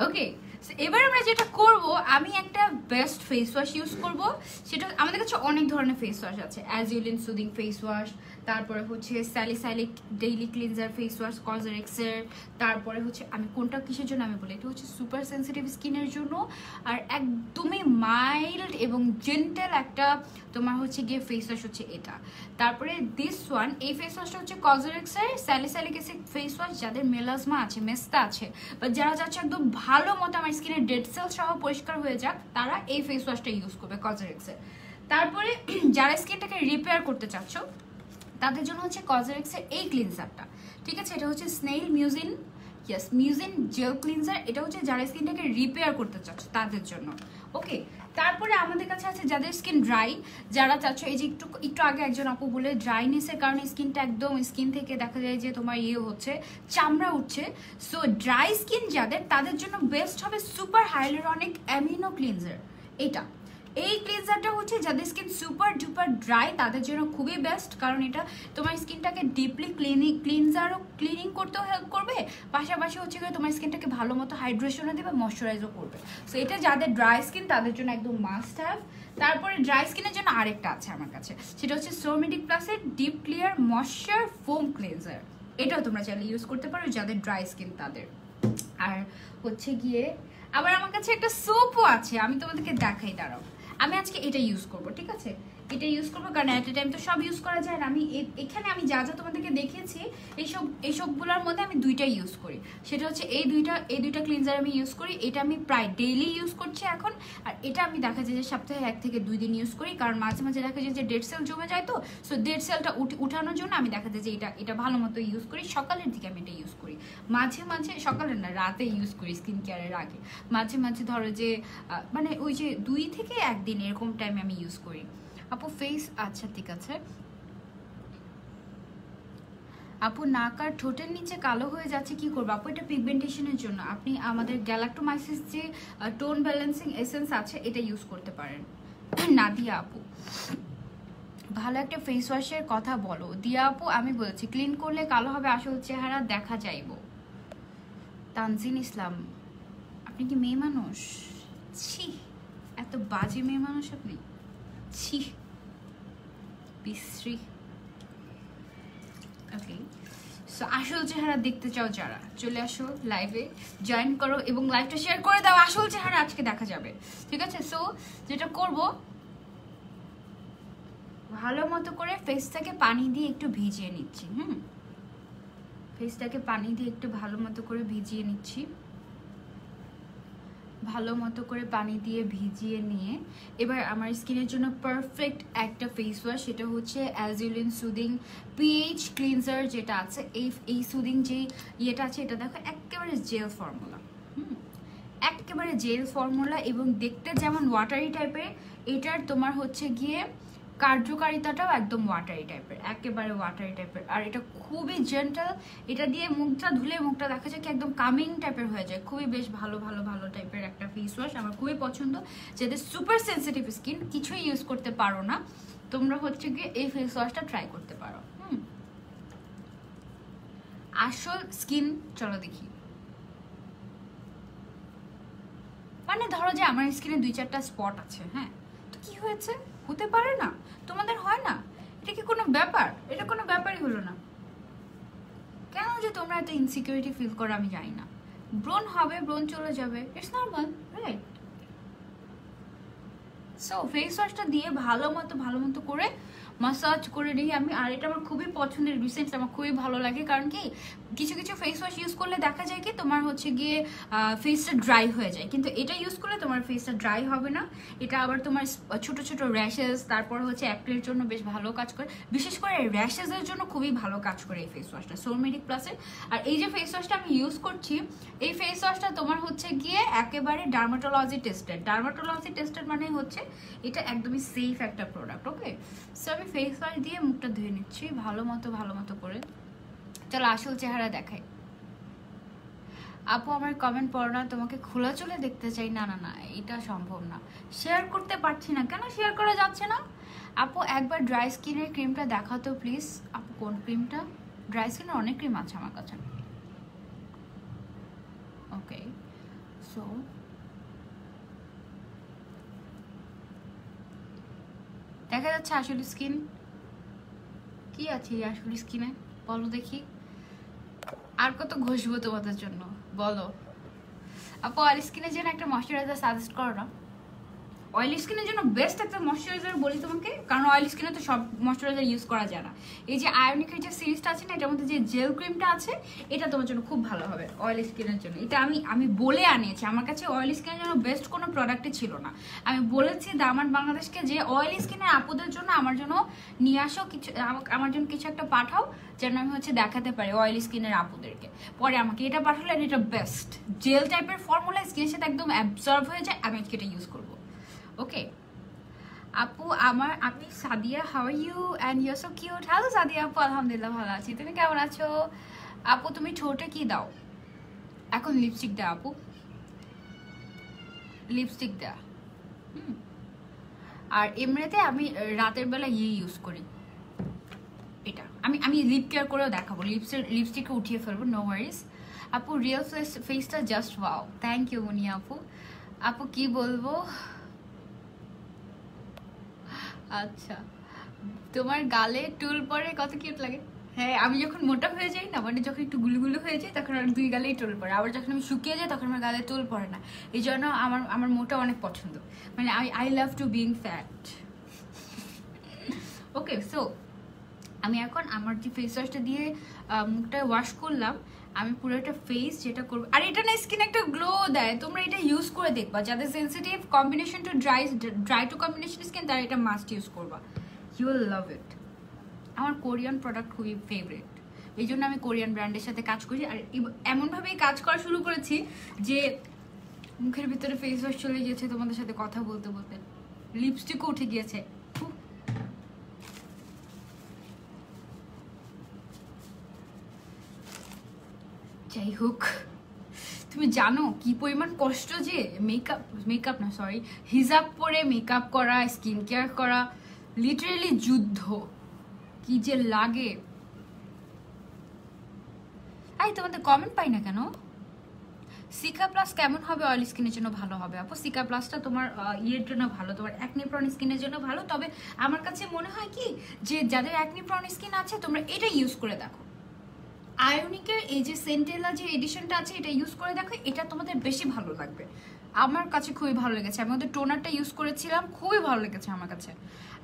ওকে, এবার আমরা যেটা করব, আমি একটা বেস্ট ফেস ওয়াশ ইউজ করব। সেটা আমাদের কাছে অনেক ধরনের ফেস ওয়াশ আছে, অ্যাজিউলিন সুদিং ফেস ওয়াশ, তারপরে হচ্ছে salicylic daily cleanser face wash কসরেক্সের, তারপরে হচ্ছে আমি কোনটা কিসের জন্য আমি বলি, এটা হচ্ছে সুপার সেন্সিটিভ স্কিনের জন্য, আর একদমই মাইল্ড এবং জেন্টেল একটা তোমার হচ্ছে গিয়ে ফেস ওয়াশ হচ্ছে এটা। তারপরে দিস ওয়ান, এই ফেস ওয়াশটা হচ্ছে কসরেক্সের স্যালিসাইলিক অ্যাসিড ফেস ওয়াশ, যাদের মেলাজমা আছে, মেস্তা আছে, বা যারা যাচ্ছে একদম ভালো মতো আমার স্কিনের ডেড সেল সহ পরিষ্কার হয়ে যাক, তারা এই ফেস ওয়াশটা ইউজ করবে কসরেক্সের। তারপরে যারা স্কিনটাকে রিপেয়ার করতে চাচ্ছ, তাদের জন্য হচ্ছে কসরেক্সের এই ক্লিনজারটা, ঠিক আছে? এটা হচ্ছে স্নেইল মিউজিন, মিউজিন জেল ক্লিনজার। এটা হচ্ছে যারা স্কিনটাকে রিপেয়ার করতে চাচ্ছ তাদের জন্য। ওকে, তারপরে আমাদের কাছে আছে যাদের স্কিন ড্রাই, যারা চাচ্ছ, এই যে একটু আগে একজন আপু বলে ড্রাইনেসের কারণে স্কিনটা একদম, স্কিন থেকে দেখা যায় যে তোমার হচ্ছে, চামড়া উঠছে। সো ড্রাই স্কিন যাদের, তাদের জন্য বেস্ট হবে সুপার হাইলোরনিক অ্যামিনো ক্লিনজার। এটা এই ক্লিনজারটা হচ্ছে যাদের স্কিন সুপার ডুপার ড্রাই, তাদের জন্য খুবই বেস্ট, কারণ এটা তোমার স্কিনটাকে ডিপলি ক্লিনিং করতেও হেল্প করবে, পাশাপাশি হচ্ছে তোমার স্কিনটাকে ভালো মতো হাইড্রেশনও দেবে, ময়শ্চারাইজও করবে। সো এটা যাদের ড্রাই স্কিন তাদের জন্য একদম মাস্ট হ্যাভ। তারপরে ড্রাই স্কিনের জন্য আরেকটা আছে আমার কাছে, সেটা হচ্ছে সোরমেডিক প্লাসের deep clear moisture foam cleanser. এটাও তোমরা চাইলে ইউজ করতে পারো যাদের ড্রাই স্কিন তাদের। আর হচ্ছে গিয়ে আবার আমার কাছে একটা সোপও আছে, আমি তোমাদেরকে দেখাই, দাঁড়াও। আমি আজকে এটা ইউজ করব, ঠিক আছে? এটা ইউজ করবো কারণ অ্যাট এ টাইম তো সব ইউজ করা যায় না। আমি এখানে আমি যা তোমাদেরকে দেখিয়েছি, এইসবগুলোর মধ্যে আমি দুইটা ইউজ করি। সেটা হচ্ছে এই দুইটা ক্লিনজার আমি ইউজ করি। এটা আমি প্রায় ডেইলি ইউজ করছি এখন। আর এটা আমি দেখা যায় যে সপ্তাহে 1 থেকে 2 দিন ইউজ করি, কারণ মাঝে মাঝে দেখা যায় যে ডেড সেল জমে যায়, তো সো ডেড সেলটা উঠানোর জন্য আমি দেখা যায় যে এটা ভালো মতো ইউজ করি। সকালের দিকে আমি এটা ইউজ করি, মাঝে মাঝে, সকালের না, রাতে ইউজ করি স্কিন কেয়ারের আগে। মাঝে মাঝে ধরো যে মানে ওই যে 2 থেকে 1 দিন এরকম টাইমে আমি ইউজ করি। আপু ফেস, আচ্ছা ঠিক আছে আপু, নাক আর ঠোঁটের নিচে কালো হয়ে যাচ্ছে, কি করবো আপু? এটা পিগমেন্টেশনের জন্য আপনি আমাদের গ্যালাক্টোমাইসিস যে টোন ব্যালেন্সিং এসেন্স আছে, এটা ইউজ করতে পারেন। নাদিয়া আপু, ভালো একটা ফেস ওয়াশের কথা বলো। দিয়া আপু, আমি বলছি ক্লিন করলে কালো হবে, আসল চেহারা দেখা যাইব। তানজিন ইসলাম, আপনি কি মেয়ে মানুষ? ছি, এত বাজে মেয়ে মানুষ আপনি, ছি বিশ্রী। ওকে, সো আসল চেহারা দেখতে চাও যারা, চলে আসো লাইভে, জয়েন করো এবং লাইভটা শেয়ার করে দাও, আসল চেহারা আজকে দেখা যাবে, ঠিক আছে? সো যেটা করব, ভালো মতো করে ফেসটাকে পানি দিয়ে একটু ভিজিয়ে নিচ্ছি। ফেসটাকে পানি দিয়ে একটু ভালো মতো করে ভিজিয়ে নিচ্ছি। ভালো মতো করে পানি দিয়ে ভিজিয়ে নিয়ে এবার আমার স্কিনের জন্য পারফেক্ট একটা ফেস ওয়াশ, সেটা হচ্ছে অ্যাজিউলিন সুদিং পিএইচ ক্লিনজার যেটা আছে। এই সুদিং যে ইয়েটা আছে, এটা দেখো একেবারে জেল ফর্মুলা, একেবারে জেল ফর্মুলা, এবং দেখতে যেমন ওয়াটারি টাইপের, এটার তোমার হচ্ছে গিয়ে কার্যকারিতাটাও একদম ওয়াটারি টাইপের, একেবারে ওয়াটারি টাইপের। আর এটা খুবই জেন্টাল, এটা দিয়ে মুখটা ধুলে মুখটা দেখা যায় কি একদম কামিং টাইপের হয়ে যায়। খুবই বেশ ভালো ভালো ভালো টাইপের একটা ফেস ওয়াশ, আমার খুবই পছন্দ। যাদের সুপার সেন্সিটিভ স্কিন, কিছুই ইউজ করতে পারো না, তোমরা হচ্ছে গিয়ে এই ফেস ওয়াশটা ট্রাই করতে পারো। আসল স্কিন চলো দেখি। মানে ধরো যে আমার স্কিনে 2-4টা স্পট আছে, হ্যাঁ, তো কি হয়েছে, হতে পারে না, তোমাদের হয় না, এটা কি কোনো ব্যাপার? এটা কোনো ব্যাপারই হলো না। কেন যে তোমরা এত ইনসিকিউরিটি ফিল করো আমি জানি না। ব্রণ হবে, ব্রণ চলে যাবে, it's normal, right? So face ওয়াশটা দিয়ে ভালো মতো করে মাসাজ করে নিই আমি। আর এটা আমার খুবই পছন্দের, রিসেন্টলি আমার খুবই ভালো লাগে। কারণ কি কিছু কিছু ফেস ওয়াশ ইউজ করলে দেখা যায় কি তোমার হচ্ছে গিয়ে ফেসটা ড্রাই হয়ে যায়, কিন্তু এটা ইউজ করলে তোমার ফেসটা ড্রাই হবে না। এটা আবার তোমার ছোট ছোট র্যাশেস, তারপর হচ্ছে অ্যাক্নের জন্য বেশ ভালো কাজ করে, বিশেষ করে র্যাশেসের জন্য খুবই ভালো কাজ করে এই ফেস ওয়াশটা, সোলমেডিক প্লাসের। আর এই যে ফেস ওয়াশটা আমি ইউজ করছি, এই ফেস ওয়াশটা তোমার হচ্ছে গিয়ে একেবারে ডার্মাটোলজি টেস্টেড মানে হচ্ছে এটা একদমই সেফ একটা প্রোডাক্ট। ওকে, সো আমি ফেস ওয়াশ দিয়ে মুখটা ধুয়ে নিচ্ছি ভালো মতো করে। চলো আসল চেহারা দেখাই। আপু আমার কমেন্ট পড়ো না, তোমাকে খোলা চলে দেখতে চাই। না এটা সম্ভব না, শেয়ার করতে পারছি না। কেন শেয়ার করা যাচ্ছে না? আপু একবার ড্রাই স্কিনের ক্রিমটা দেখাও তো প্লিজ। আপু কোন ক্রিমটা? ড্রাই স্কিনের অনেক ক্রিম আছে আমার কাছে। ওকে, সো দেখা যাচ্ছে আসলে স্কিন কি আছে এই আসলে স্কিনে, বলো দেখি। আর কত ঘষবো তোমাদের জন্য বলো। আপু অয়েলি স্কিনের জন্য একটা ময়শ্চারাইজার সাজেস্ট করো না। অয়েলি স্কিনের জন্য বেস্ট একটা ময়শ্চারাইজার বলি তোমাকে, কারণ অয়েলি স্কিনে তো সব ময়শ্চারাইজার ইউজ করা যায় না। এই যে আয়োনিকের যে সিরিজটা আছে না, এটার মধ্যে যে জেল ক্রিমটা আছে, এটা তোমার জন্য খুব ভালো হবে অয়েলি স্কিনের জন্য। এটা আমি বলে আনিয়েছি, আমার কাছে অয়েলি স্কিনের জন্য বেস্ট কোনো প্রোডাক্টই ছিল না। আমি বলেছি দামান বাংলাদেশকে যে অয়েলি স্কিনের আপুদের জন্য আমার জন্য নিয়ে আসো কিছু, আমার জন্য কিছু একটা পাঠাও যেন আমি হচ্ছে দেখাতে পারি অয়েলি স্কিনের আপুদেরকে। পরে আমাকে এটা পাঠালেন, এটা বেস্ট জেল টাইপের ফর্মুলা, স্কিনের সাথে একদম অ্যাবজর্ব হয়ে যায়। আমি আজকে এটা ইউজ করবো। ওকে আপু আমি Sadia, how are you? And you are so cute. Hello Sadia আপু, আলহামদুলিল্লাহ ভালো আছি, তুমি কেমন আছো? আপু তুমি ঠোঁটে কি দাও এখন? লিপস্টিক দাও আপু, লিপস্টিক দেয়া। আর এমনিতে আমি রাতের বেলা ইউজ করি এটা। আমি লিপ কেয়ার করেও দেখাবো, লিপস্টিককে উঠিয়ে ফেলবো, নো ওয়ারিজ। আপু রিয়েল ফেসটা জাস্ট ওয়াও। থ্যাংক ইউ মুনিয়া আপু। আপু কি বলবো, আচ্ছা তোমার গালে টুল পরে কত কিউট লাগে। হ্যাঁ, আমি যখন মোটা হয়ে যাই না, মানে যখন একটু গুলুগুলু হয়ে যায় তখন আমার 2 গালেই টুল পড়ে। আবার যখন আমি শুকিয়ে যাই তখন আমার গালে টুল পড়ে না। এই জন্য আমার মোটা অনেক পছন্দ, মানে I love to being fat. Okay, so আমি এখন আমার যে ফেস ওয়াশটা দিয়ে মুখটা ওয়াশ করলাম, আমি পুরো একটা ফেস যেটা করবো। আর এটা না স্কিন একটা গ্লো দেয়, তোমরা এটা ইউজ করে দেখবা। যাদের sensitive combination to dry to combination skin, তারা এটা মাস্ট ইউজ করবা, ইউ উইল লাভ ইট। আমার কোরিয়ান প্রোডাক্ট খুবই ফেভারিট, এই জন্য আমি কোরিয়ান ব্র্যান্ডের সাথে কাজ করি। আর এমনভাবেই কাজ করা শুরু করেছি যে মুখের ভিতরে ফেস ওয়াশ চলে গিয়েছে তোমাদের সাথে কথা বলতে বলতে, লিপস্টিকও উঠে গিয়েছে। যাই হোক, তুমি জানো কি পরিমাণ কষ্ট যে মেকআপ না সরি হিজাব পরে মেকআপ করা, স্কিন কেয়ার করা, লিটারেলি যুদ্ধ, কি যে লাগে। আই তোমাদের কমেন্ট পাই না কেন? সিকা প্লাস কেমন হবে অয়েল স্কিনের জন্য ভালো হবে? আপু সিকা প্লাসটা তোমার ইয়ের জন্য ভালো, তোমার অ্যাকনি প্রন স্কিনের জন্য ভালো। তবে আমার কাছে মনে হয় কি যে যাদের অ্যাকনি প্রন স্কিন আছে তোমরা এটা ইউজ করে দেখো। আয়োনিকের এই যে সেন্টেলা যে এডিশনটা আছে এটা ইউজ করে দেখো, এটা তোমাদের বেশি ভালো লাগবে। আমার কাছে খুবই ভালো লেগেছে, আমি ওদের টোনারটা ইউজ করেছিলাম, খুবই ভালো লেগেছে আমার কাছে।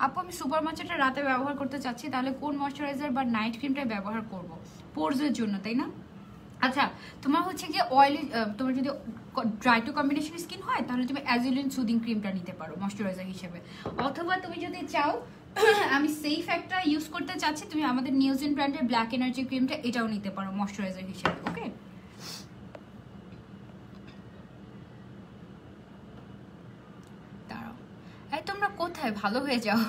আপু আমি সুপার ময়েশ্চারটা রাতে ব্যবহার করতে চাচ্ছি, তাহলে কোন ময়েশ্চারাইজার বা নাইট ক্রিমটা ব্যবহার করব পোরসের জন্য, তাই না? আচ্ছা তোমার হচ্ছে গিয়ে অয়েলি, তোমার যদি ড্রাই টু কম্বিনেশন স্কিন হয় তাহলে তুমি অ্যাজুলিন সুদিং ক্রিমটা নিতে পারো ময়েশ্চারাইজার হিসেবে। অথবা তুমি যদি চাও আমি সেফ একটা ইউজ করতে চাচ্ছি, তুমি আমাদের নিউজিন ব্র্যান্ডের ব্ল্যাক এনার্জি ক্রিমটা এটাও নিতে পারো ময়েশ্চারাইজার হিসেবে। ওকে, দাঁড়াও, এই তোমরা কোথায়? ভালো হয়ে যাও।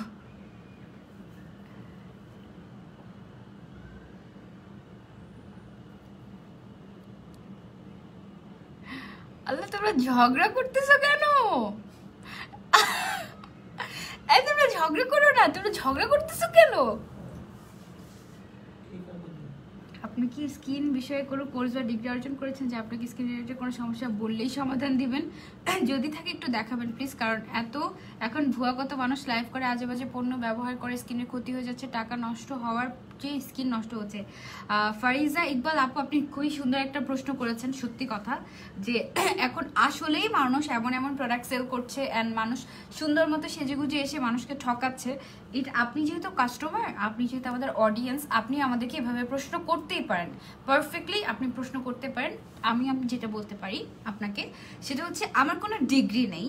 আল্লাহ তোমরা ঝগড়া করতেছো কেন? এই তোমরা ঝগড়া করো না, তোমরা ঝগড়া করতেছো কেন? আপনি কি স্কিন বিষয়ে কোনো কোর্স বা ডিগ্রি অর্জন করেছেন যে আপনাকে স্কিন রিলেটেড কোনো সমস্যা বললেই সমাধান দিবেন? যদি থাকে একটু দেখাবেন প্লিজ, কারণ এখন ভুয়া কত মানুষ লাইভ করে আজে বাজে পণ্য ব্যবহার করে স্কিনের ক্ষতি হয়ে যাচ্ছে, টাকা নষ্ট হওয়ার যে স্কিন নষ্ট হচ্ছে। ফারিজা ইকবাল আপু, আপনি খুবই সুন্দর একটা প্রশ্ন করেছেন। সত্যি কথা যে এখন আসলেই মানুষ এমন এমন প্রোডাক্ট সেল করছে অ্যান্ড মানুষ সুন্দর মতো সেজেগুজে এসে মানুষকে ঠকাচ্ছে। আপনি যেহেতু কাস্টমার, আপনি যেহেতু আমাদের অডিয়েন্স, আপনি আমাদেরকে এভাবে প্রশ্ন করতেই পারেন, পারফেক্টলি আপনি প্রশ্ন করতে পারেন। আমি যেটা বলতে পারি আপনাকে সেটা হচ্ছে আমার কোনো ডিগ্রি নেই,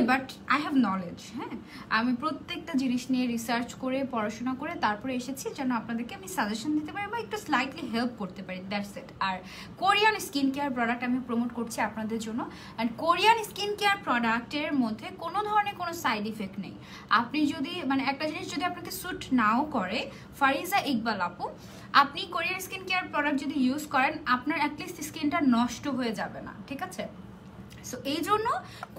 বাট আই হ্যাভ নলেজ। হ্যাঁ, আমি প্রত্যেকটা জিনিস নিয়ে রিসার্চ করে পড়াশোনা করে তারপরে এসেছি যেন আপনাদেরকে আমি সাজেশন দিতে পারি বা একটু স্লাইটলি হেল্প করতে পারি, দ্যাটস ইট। আর কোরিয়ান স্কিন কেয়ার প্রোডাক্ট আমি প্রমোট করছি আপনাদের জন্য, অ্যান্ড কোরিয়ান স্কিন কেয়ার প্রোডাক্টের মধ্যে কোনো ধরনের কোনো সাইড ইফেক্ট নেই। আপনি যদি একটা জিনিস যদি আপনাকে স্যুট নাও করে, ফারিজা ইকবাল আপু, আপনি কোরিয়ান স্কিন কেয়ার প্রোডাক্ট যদি ইউজ করেন আপনার অ্যাটলিস্ট স্কিনটা নষ্ট হয়ে যাবে না, ঠিক আছে? সো এই জন্য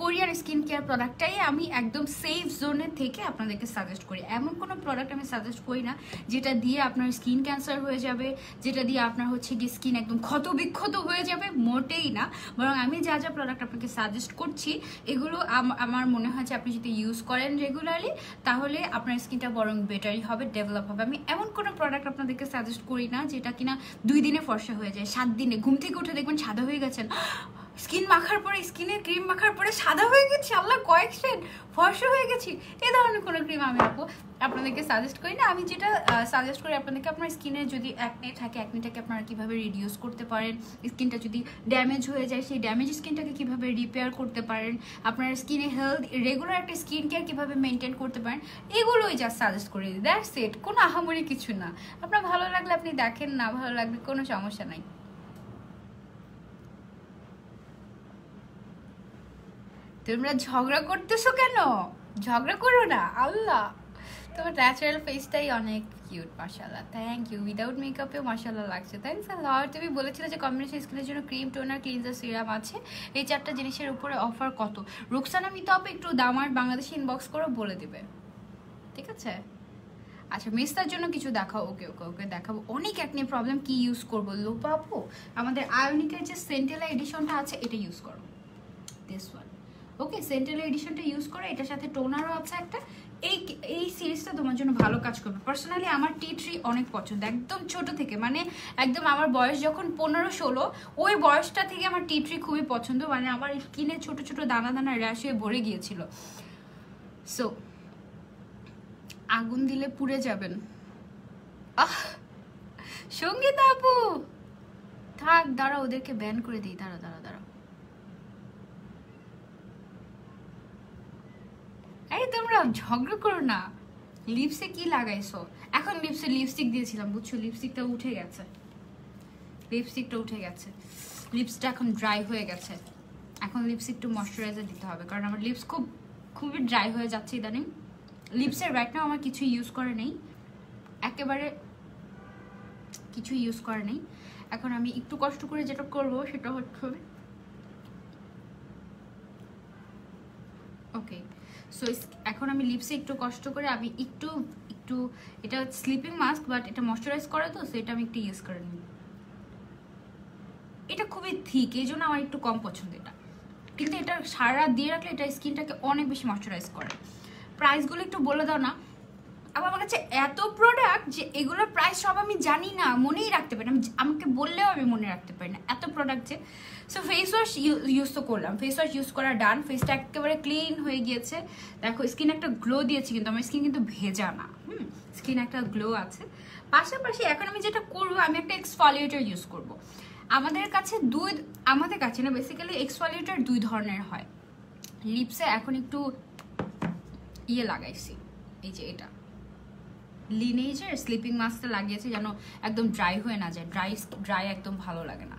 কোরিয়ান স্কিন কেয়ার প্রোডাক্টটাই আমি একদম সেফ জোনের থেকে আপনাদেরকে সাজেস্ট করি। এমন কোনো প্রোডাক্ট আমি সাজেস্ট করি না যেটা দিয়ে আপনার স্কিন ক্যান্সার হয়ে যাবে, যেটা দিয়ে আপনার হচ্ছে কি স্কিন একদম ক্ষতবিক্ষত হয়ে যাবে, মোটেই না। বরং আমি যা যা প্রোডাক্ট আপনাকে সাজেস্ট করছি এগুলো আমার মনে হয় যে আপনি যদি ইউজ করেন রেগুলারলি তাহলে আপনার স্কিনটা বরং বেটারই হবে, ডেভেলপ হবে। আমি এমন কোনো প্রোডাক্ট আপনাদেরকে সাজেস্ট করি না যেটা কিনা 2 দিনে ফর্সা হয়ে যায়, 7 দিনে ঘুম থেকে উঠে দেখবেন সাদা হয়ে গেছেন, স্কিন মাখার পরে স্কিনে ক্রিম মাখার পরে সাদা হয়ে গেছি, আল্লাহ কয়েক শেড ফর্সা হয়ে গেছি। এই ধরনের কোনো ক্রিম আমি আপনাদেরকে সাজেস্ট করি না। আমি যেটা সাজেস্ট করি আপনাদেরকে, আপনার স্কিনে যদি অ্যাকনে থাকে অ্যাকনেটাকে আপনারা কীভাবে রিডিউস করতে পারেন, স্কিনটা যদি ড্যামেজ হয়ে যায় সেই ড্যামেজ স্কিনটাকে কীভাবে রিপেয়ার করতে পারেন, আপনার স্কিনে হেলথ রেগুলার একটা স্কিন কেয়ার কীভাবে মেনটেন করতে পারেন, এগুলোই জাস্ট সাজেস্ট করি, দ্যাটস ইট। কোনো আহামরি কিছু না। আপনার ভালো লাগলে আপনি দেখেন, না ভালো লাগলে কোনো সমস্যা নাই। তোমরা ঝগড়া করতেছো কেন? ঝগড়া করো না, আল্লাহ। তোমার ন্যাচারাল ফেসটাই অনেক কিউট, মাশাআল্লাহ। Thank you. উইদাউট মেকআপেও মাশাআল্লাহ লাগছে, থ্যাংকস আ লট। তুমি বলেছিলে যে কম্বিনেশন স্কিনের জন্য ক্রিম, টোনার, ক্লিনজার, সিরাম আছে। এই 4টা জিনিসের উপরে অফার কত? রুকসানা মিতা আপু একটু দামার বাংলাদেশে ইনবক্স করে বলে দিবে, ঠিক আছে? আচ্ছা, মেস্তার জন্য কিছু দেখাও। ওকে ওকে ওকে দেখাবো। অনেক একনি প্রবলেম, কি ইউজ করবো? লোপা আপু, আমাদের আয়োনিকের যে সেন্টেলা এডিশনটা আছে এটা ইউজ করো, দিস ওয়ান। ওকে, সেন্টেলা এডিশনটা ইউজ করো, এটার সাথে টোনারও আছে একটা। এই সিরিজটা তোমার জন্য ভালো কাজ করবে। পার্সোনালি আমার টি ট্রি অনেক পছন্দ, একদম ছোট থেকে, মানে একদম আমার বয়স যখন 15-16 ওই বয়সটা থেকে আমার টি ট্রি খুবই পছন্দ। মানে আমার স্কিনে ছোট ছোট দানা দানা র্যাশ হয়ে ভরে গিয়েছিল। সো আগুন দিলে পুড়ে যাবেন। সঙ্গীতা আপু থাক, দাঁড়া, ওদেরকে ব্যান করে দিই, দাঁড়া দাঁড়া দাঁড়া। আরে তোমরা ঝগড়া করো না। লিপসে কি লাগাইছো? এখন লিপসে লিপস্টিক দিয়েছিলাম, বুঝছো? লিপস্টিকটা উঠে গেছে, লিপসটা এখন ড্রাই হয়ে গেছে। এখন লিপস একটু ময়শ্চারাইজার দিতে হবে, কারণ আমার লিপস খুবই ড্রাই হয়ে যাচ্ছে ইদানিং। লিপসের রাইট নাও আমার কিছু ইউজ করে নেই, একেবারে কিছু ইউজ করে নেই। এখন আমি একটু কষ্ট করে যেটা করবো সেটা হচ্ছে, ওকে, সো এখন আমি লিপসে একটু কষ্ট করে আমি একটু এটা স্লিপিং মাস্ক, বাট এটা ময়শ্চারাইজ করে, তো সেটা আমি একটু ইউজ করে নিই। এটা খুবই থিক, এই জন্য আমার একটু কম পছন্দ এটা, কিন্তু এটা সারা রাত দিয়ে রাখলে এটা স্কিনটাকে অনেক বেশি ময়শ্চারাইজ করে। প্রাইসগুলো একটু বলে দাও না। আবার আমার কাছে এত প্রোডাক্ট যে এগুলোর প্রাইস সব আমি জানি না, মনেই রাখতে পারি না। আমাকে বললেও আমি মনে রাখতে পারি না, এত প্রোডাক্ট যে। সো ফেস ওয়াশ ইউজ তো করলাম, ফেস ওয়াশ ইউজ করা ডান, ফেসটা একেবারে ক্লিন হয়ে গিয়েছে। দেখো স্কিন একটা গ্লো দিয়েছি, কিন্তু আমার স্কিন কিন্তু ভেজা না, স্কিন একটা গ্লো আছে। পাশাপাশি এখন আমি যেটা করবো, আমি একটা এক্সফলিয়েটর ইউজ করব। আমাদের কাছে না বেসিক্যালি এক্সফলিয়েটর 2 ধরনের হয়। লিপসে এখন একটু লাগাইছি, এই যে এটা লিনেজের স্লিপিং মাস্কটা লাগিয়েছি যেন একদম ড্রাই হয়ে না যায়, ড্রাই একদম ভালো লাগে না।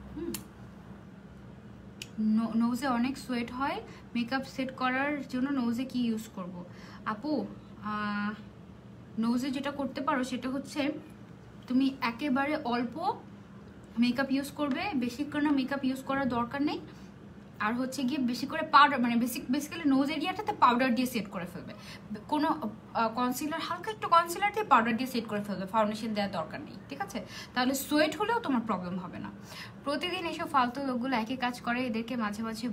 নোজে অনেক সোয়েট হয়, মেকআপ সেট করার জন্য নোজে কি ইউজ করব? আপু, নোজে যেটা করতে পারো সেটা হচ্ছে তুমি একেবারে অল্প মেকআপ ইউজ করবে, বেশি করে মেকআপ ইউজ করার দরকার নেই। আর হচ্ছে গিয়ে বেশি করে পাউডার, মানে বেসিক্যালি নোজ এরিয়াটাতে পাউডার দিয়ে সেট করে ফেলবে। কোনো কনসিলার, হালকা একটু কনসিলার দিয়ে পাউডার দিয়ে সেট করে ফেলবে, ফাউন্ডেশন দেওয়ার দরকার নেই, ঠিক আছে? তাহলে সোয়েট হলেও তোমার প্রবলেম হবে না। প্রতিদিন এসব ফালতু লোকগুলো একই কাজ করে, এদেরকে মাঝে মাঝে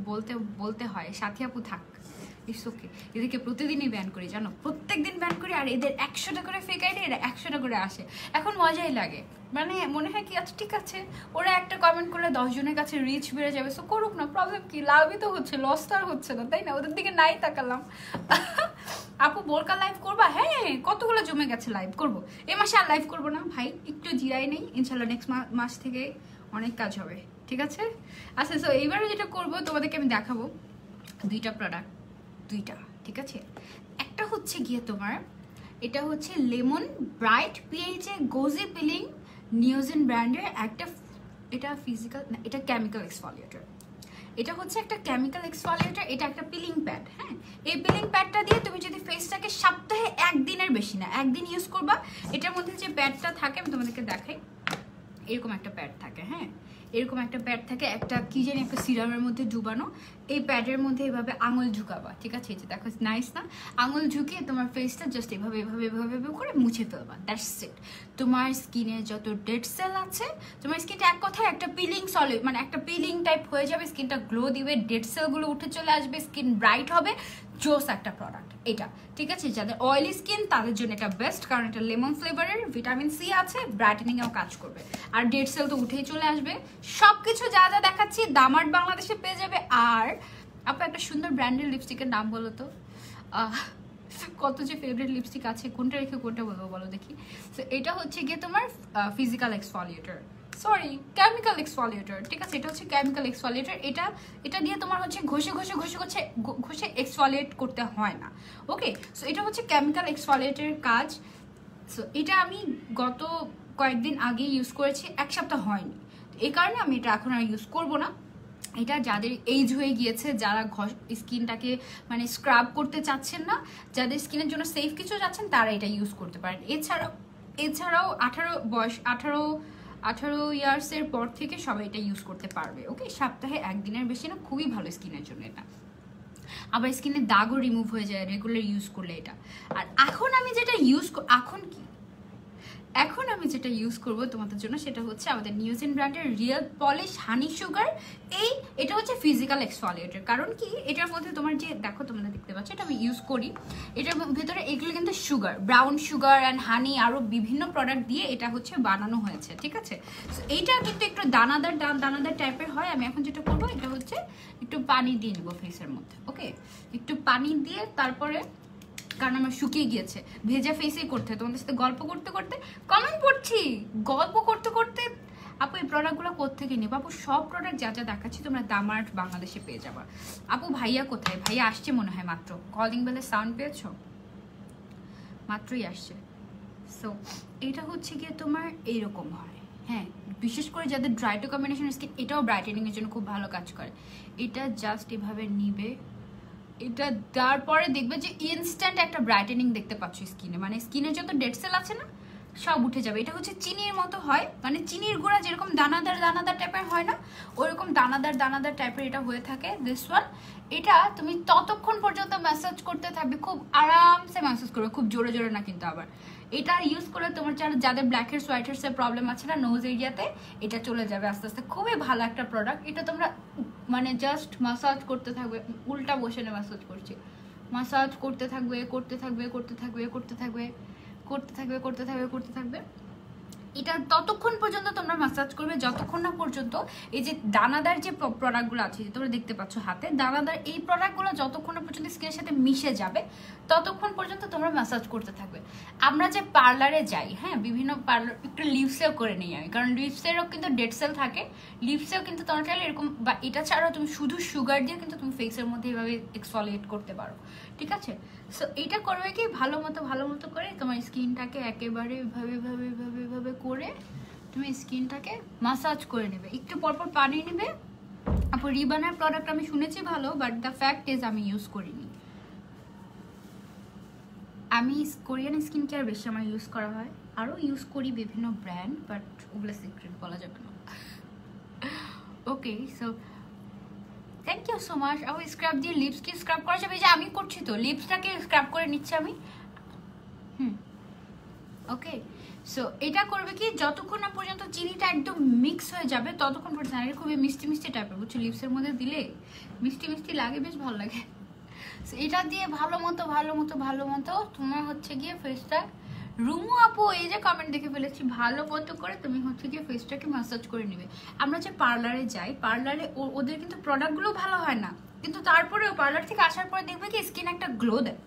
বলতে হয় সাথী আপু থাক, ইটস ওকে। এদেরকে প্রতিদিনই ব্যান করি, জানো, প্রত্যেক দিন ব্যান করি। আর এদের 100টা করে ফেক আইডি, এরা 100টা করে আসে। এখন মজাই লাগে, মানে মনে হয় কি আচ্ছা ঠিক আছে, ওরা একটা কমেন্ট করলে 10 জনের কাছে রিচ বেড়ে যাবে, সো করুক না, প্রবলেম কি, লাভই তো হচ্ছে, লস তো আর হচ্ছে না, তাই না? ওদের দিকে নাই তাকালাম। আপু বোরকা লাইভ করবা? হ্যাঁ, কতগুলো জমে গেছে, লাইভ করবো। এই মাসে আর লাইভ করবো না ভাই, একটু জিরাই নেই, ইনশাল্লাহ নেক্সট মাস থেকে অনেক কাজ হবে, ঠিক আছে? আচ্ছা, সো এইবারে যেটা করবো তোমাদেরকে আমি দেখাবো দুইটা প্রোডাক্ট, দুইটা, ঠিক আছে? একটা হচ্ছে গিয়ে তোমার, এটা হচ্ছে লেমন ব্রাইট পিএইচ এ গোজি পিলিং নিউজিন ব্র্যান্ডের একটা, এটা ফিজিক্যাল না, এটা কেমিক্যাল এক্সফলিয়েটর। এটা হচ্ছে একটা কেমিক্যাল এক্সফলিয়েটর, এটা একটা পিলিং প্যাড। হ্যাঁ, এই পিলিং প্যাডটা দিয়ে তুমি যদি ফেসটাকে সপ্তাহে একদিনের বেশি না, একদিন ইউজ করবা। এটার মধ্যে যে প্যাডটা থাকে আমি তোমাদেরকে দেখাই, এরকম একটা প্যাড থাকে। হ্যাঁ, এরকম একটা প্যাড থাকে, একটা কি জানি একটা সিরামের মধ্যে ডুবানো। এই প্যাডের মধ্যে এভাবে আঙুল ঝুঁকাবা, ঠিক আছে? এই যে দেখো, নাইস না? আঙুল ঝুঁকিয়ে তোমার ফেসটা জাস্ট এভাবে এভাবে এভাবে এভাবে করে মুছে ফেলবা, দ্যাটস ইট। তোমার স্কিনে যত ডেড সেল আছে, তোমার স্কিনটা এক কথায় একটা পিলিং সলিড, মানে একটা পিলিং টাইপ হয়ে যাবে, স্কিনটা গ্লো দিবে, ডেড সেলগুলো উঠে চলে আসবে, স্কিন ব্রাইট হবে। জোস একটা প্রোডাক্ট এটা, ঠিক আছে? যাদের অয়েলি স্কিন তাদের জন্য এটা বেস্ট, কারণ এটা লেমন ফ্লেভারের, ভিটামিন সি আছে, ব্রাইটেনিংয়েও কাজ করবে, আর ডেড সেল তো উঠেই চলে আসবে। সব কিছু যা যা দেখাচ্ছি দামার্ট বাংলাদেশে পেয়ে যাবে। আর আপু একটা সুন্দর ব্র্যান্ডের লিপস্টিকের নাম বলো তো, কত যে ফেভারিট লিপস্টিক আছে, কোনটা রেখে কোনটা বলবো বলো দেখি। তো এটা হচ্ছে গিয়ে তোমার ফিজিক্যাল এক্সফলিয়েটর, সরি কেমিক্যাল এক্সফলিয়েটর, ঠিক আছে? এটা হচ্ছে কেমিক্যাল এক্সফলিয়েটর। এটা দিয়ে তোমার হচ্ছে ঘষে এক্সফলিয়েট করতে হয় না, ওকে? সো এটা হচ্ছে কেমিক্যাল এক্সফলিয়েটরের কাজ। সো এটা আমি গত কয়েকদিন আগে ইউজ করেছি, এক সপ্তাহ হয়নি, এই কারণে আমি এটা এখন আর ইউজ করবো না। এটা যাদের এইজ হয়ে গিয়েছে, যারা স্কিনটাকে মানে স্ক্রাব করতে চাচ্ছেন না, যাদের স্কিনের জন্য সেফ কিছু চাচ্ছেন, তারা এটা ইউজ করতে পারেন। এছাড়াও 18 ইয়ার্সের পর থেকে সবাই এটা ইউজ করতে পারবে, ওকে? সপ্তাহে একদিনের বেশি না, খুবই ভালো স্কিনের জন্য এটা। আবার স্কিনের দাগও রিমুভ হয়ে যায় রেগুলার ইউজ করলে এটা। আর এখন আমি যেটা ইউজ করব তোমাদের জন্য, সেটা হচ্ছে আমাদের নিউজিন ব্র্যান্ডের রিয়েল পলিশ হানি সুগার। এটা হচ্ছে ফিজিক্যাল এক্সফলিয়েটর। কারণ কি, এটার মধ্যে তোমার যে দেখো, তোমরা দেখতে পাচ্ছ, এটা আমি ইউজ করি, এটার ভেতরে এগুলো কিন্তু sugar, brown sugar and honey, আরও বিভিন্ন প্রোডাক্ট দিয়ে এটা হচ্ছে বানানো হয়েছে, ঠিক আছে? সো এইটা কিন্তু একটু দানাদার টাইপের হয়। আমি এখন যেটা করবো, এটা হচ্ছে একটু পানি দিয়ে নেবো ফেসের মধ্যে, ওকে? একটু পানি দিয়ে তারপরে, কারণ আমার শুকিয়ে গিয়েছে, ভেজা ফেসেই করতে হয়। তোমাদের সাথে গল্প করতে করতে কমেন্ট পড়ছি, গল্প করতে করতে। আপু এই প্রোডাক্টগুলো কোত্থেকে নেবো? আপু সব প্রোডাক্ট যা যা দেখাচ্ছি তোমরা দামার্ট বাংলাদেশে পেয়ে যাবা। আপু ভাইয়া কোথায়? ভাইয়া আসছে মনে হয় মাত্র, কলিং বেলের সাউন্ড পেয়েছো? মাত্রই আসছে। সো এটা হচ্ছে গিয়ে তোমার এইরকম হয়। হ্যাঁ, বিশেষ করে যাদের ড্রাই টু কম্বিনেশন স্কিন, এটাও ব্রাইটেনিংয়ের জন্য খুব ভালো কাজ করে। এটা জাস্ট এভাবে নিবে, এটা তারপরে দেখবে যে ইনস্ট্যান্ট একটা ব্রাইটেনিং দেখতে পাচ্ছ স্কিনে, মানে স্কিনে যত ডেড সেল আছে না, সব উঠে যাবে। এটা হচ্ছে চিনির মতো হয়, মানে চিনির গুঁড়া যেরকম দানাদার টাইপের হয় না, ওইরকম দানাদার টাইপের এটা হয়ে থাকে। দিস ওয়ান, এটা তুমি ততক্ষণ পর্যন্ত ম্যাসাজ করতে থাকবে, খুব আরামসে ম্যাসাজ করবে, খুব জোরে জোরে না কিন্তু। আবার এটা ইউজ করলে তোমার যাদের ব্ল্যাক হেডস হোয়াইট হেডস এর প্রবলেম আছে না নোজ এরিয়াতে, এটা চলে যাবে আস্তে আস্তে। খুবই ভালো একটা প্রোডাক্ট। এটা তোমরা মানে জাস্ট মাসাজ করতে থাকবে, উল্টা বসে না ম্যাসাজ করছি, মাসাজ করতে থাকবে। এটা ততক্ষণ পর্যন্ত তোমরা মাসাজ করবে যতক্ষণ না পর্যন্ত এই যে দানাদার যে প্রোডাক্টগুলো আছে, যে তোমরা দেখতে পাচ্ছ হাতে দানাদার, এই প্রোডাক্টগুলো যতক্ষণ না পর্যন্ত স্কিনের সাথে মিশে যাবে ততক্ষণ পর্যন্ত তোমরা মাসাজ করতে থাকবে। আমরা যে পার্লারে যাই, হ্যাঁ, বিভিন্ন পার্লার একটু লিপসেও করে নিই আমি, কারণ লিপসেরও কিন্তু ডেড সেল থাকে, লিপসেও কিন্তু তোমরা চাইলে এরকম, বা এটা ছাড়াও তুমি শুধু সুগার দিয়ে কিন্তু তুমি ফেসের মধ্যে এভাবে এক্সফলিয়েট করতে পারো, ঠিক আছে? সো এইটা করবে কি, ভালো মতো করে তোমার স্কিনটাকে একেবারে এভাবে করে তুমি স্কিনটাকে মাসাজ করে নেবে। একটু পরপর পানি নেবে। আপু রিবানার প্রোডাক্ট আমি শুনেছি ভালো, বাট দ্য ফ্যাক্ট ইজ আমি ইউজ করিনি। আমি কোরিয়ান স্কিন কেয়ার বেশি আমার ইউজ করা হয়, আরও ইউজ করি বিভিন্ন ব্র্যান্ড, বাট ওগুলো সিক্রেট বলা যাবে না, okay? So thank you so much. আপু স্ক্রাব দিয়ে লিপস কি স্ক্রাব করা যাবে? যে আমি করছি তো, লিপসটাকে স্ক্রাব করে নিচ্ছি আমি। ওকে, সো এটা করবে কি, যতক্ষণ না পর্যন্ত চিনিটা একদম মিক্স হয়ে যাবে ততক্ষণ পর্যন্ত। এটা খুবই মিষ্টি মিষ্টি টাইপের, বুঝছো, লিপসের মধ্যে দিলে মিষ্টি মিষ্টি লাগে, বেশ ভালো লাগে। সো এটা দিয়ে ভালো মতো তোমার হচ্ছে গিয়ে ফেসটা, রুমু আপু এই যে কমেন্ট দেখে ফেলেছি, ভালো মতো করে তুমি হচ্ছে গিয়ে ফেসটাকে ম্যাসাজ করে নিবে। আমরা যে পার্লারে যাই, পার্লারে ওদের কিন্তু প্রোডাক্টগুলো ভালো হয় না, কিন্তু তারপরেও পার্লার থেকে আসার পরে দেখবে কি স্কিন একটা গ্লো দেয়।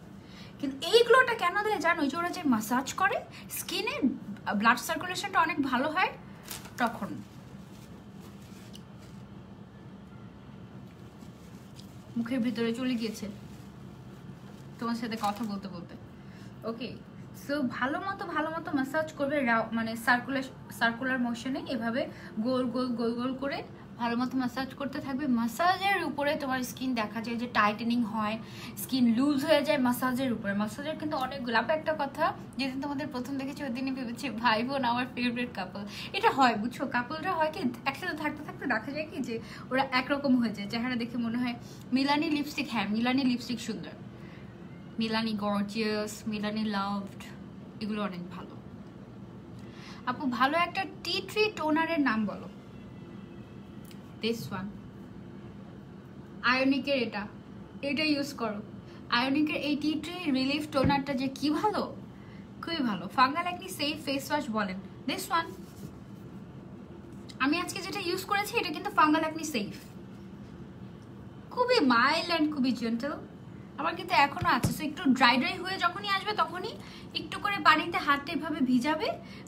কিন্তু এই গ্লোটা কেন দেয় জানো? যে ওরা যে ম্যাসাজ করে স্কিনে ব্লাড সার্কুলেশনটা অনেক ভালো হয় তখন। মুখের ভিতরে চলে গিয়েছে তোমার সাথে কথা বলতে বলতে। ওকে, সো ভালো মতো ম্যাসাজ করবে, মানে সার্কুলার মোশনে এভাবে গোল গোল গোল গোল করে ভালো মতো ম্যাসাজ করতে থাকবে। ম্যাসাজের উপরে তোমার স্কিন দেখা যায় যে টাইটেনিং হয়, স্কিন লুজ হয়ে যায় ম্যাসাজের উপরে। ম্যাসাজের কিন্তু অনেকগুলো, আপু একটা কথা, যেদিন তোমাদের প্রথম দেখেছি ওই দিনই ভেবেছি ভাই বোন আমার ফেভারিট কাপল। এটা হয় বুঝছো, কাপলরা হয় কি একসাথে থাকতে থাকতে দেখা যায় কি যে ওরা একরকম হয়ে যায়, চেহারা দেখে মনে হয় মিলানি লিপস্টিক, হ্যাঁ মিলানি লিপস্টিক সুন্দর, মিলানি গর্জিয়াস, মিলানি লাভড, এগুলো অনেক ভালো। আপু ভালো একটা টি ট্রি টোনারের নাম বলো। দিস ওয়ান, আয়োনিকের এটা ইউজ করো। আয়োনিকের এই টি ট্রি রিলিফ টোনারটা যে কি ভালো, খুবই ভালো। Fungal acne safe face wash বলেন, দিস ওয়ান। আমি আজকে যেটা ইউজ করেছি এটা কিন্তু ফাঙ্গাল অ্যাকনি সেফ, খুবই মাইল্ড অ্যান্ড খুবই জেন্টল। আমার কিন্তু এখনো আছে। সো একটু ড্রাই হয়ে যখনই আসবে তখনই একটু করে পানিতে হাতটা এভাবে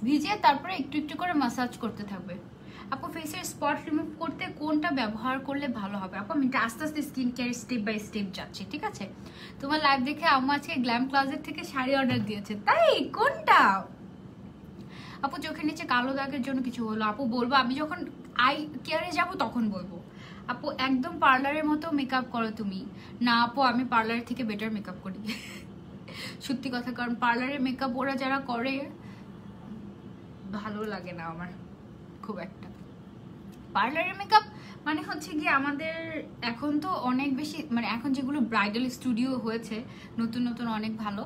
ভিজিয়ে তারপরে একটু একটু করে ম্যাসাজ করতে থাকবে। আপু ফেসের স্পট রিমুভ করতে কোনটা ব্যবহার করলে ভালো হবে? আপু আমি আস্তে আস্তে skin care step by step যাচ্ছি, ঠিক আছে? তোমার লাইভ দেখে আম্মু আজকে গ্ল্যাম ক্লোজেট থেকে শাড়ি অর্ডার দিয়েছে, তাই? কোনটা? আপু চোখের নিচে কালো দাগের জন্য কিছু হলো? আপু বলবো, আমি যখন আই কেয়ারে যাব তখন বলবো। আপু একদম পার্লারের মতো মেকআপ করো তুমি? না আপু, আমি পার্লারের থেকে বেটার মেকআপ করি, সত্যি কথা। কারণ পার্লারের মেকআপ ওরা যারা করে ভালো লাগে না আমার খুব একটা। পার্লারের মেকআপ মানে হচ্ছে গিয়ে আমাদের এখন তো অনেক বেশি, মানে এখন যেগুলো ব্রাইডাল স্টুডিও হয়েছে নতুন নতুন অনেক ভালো,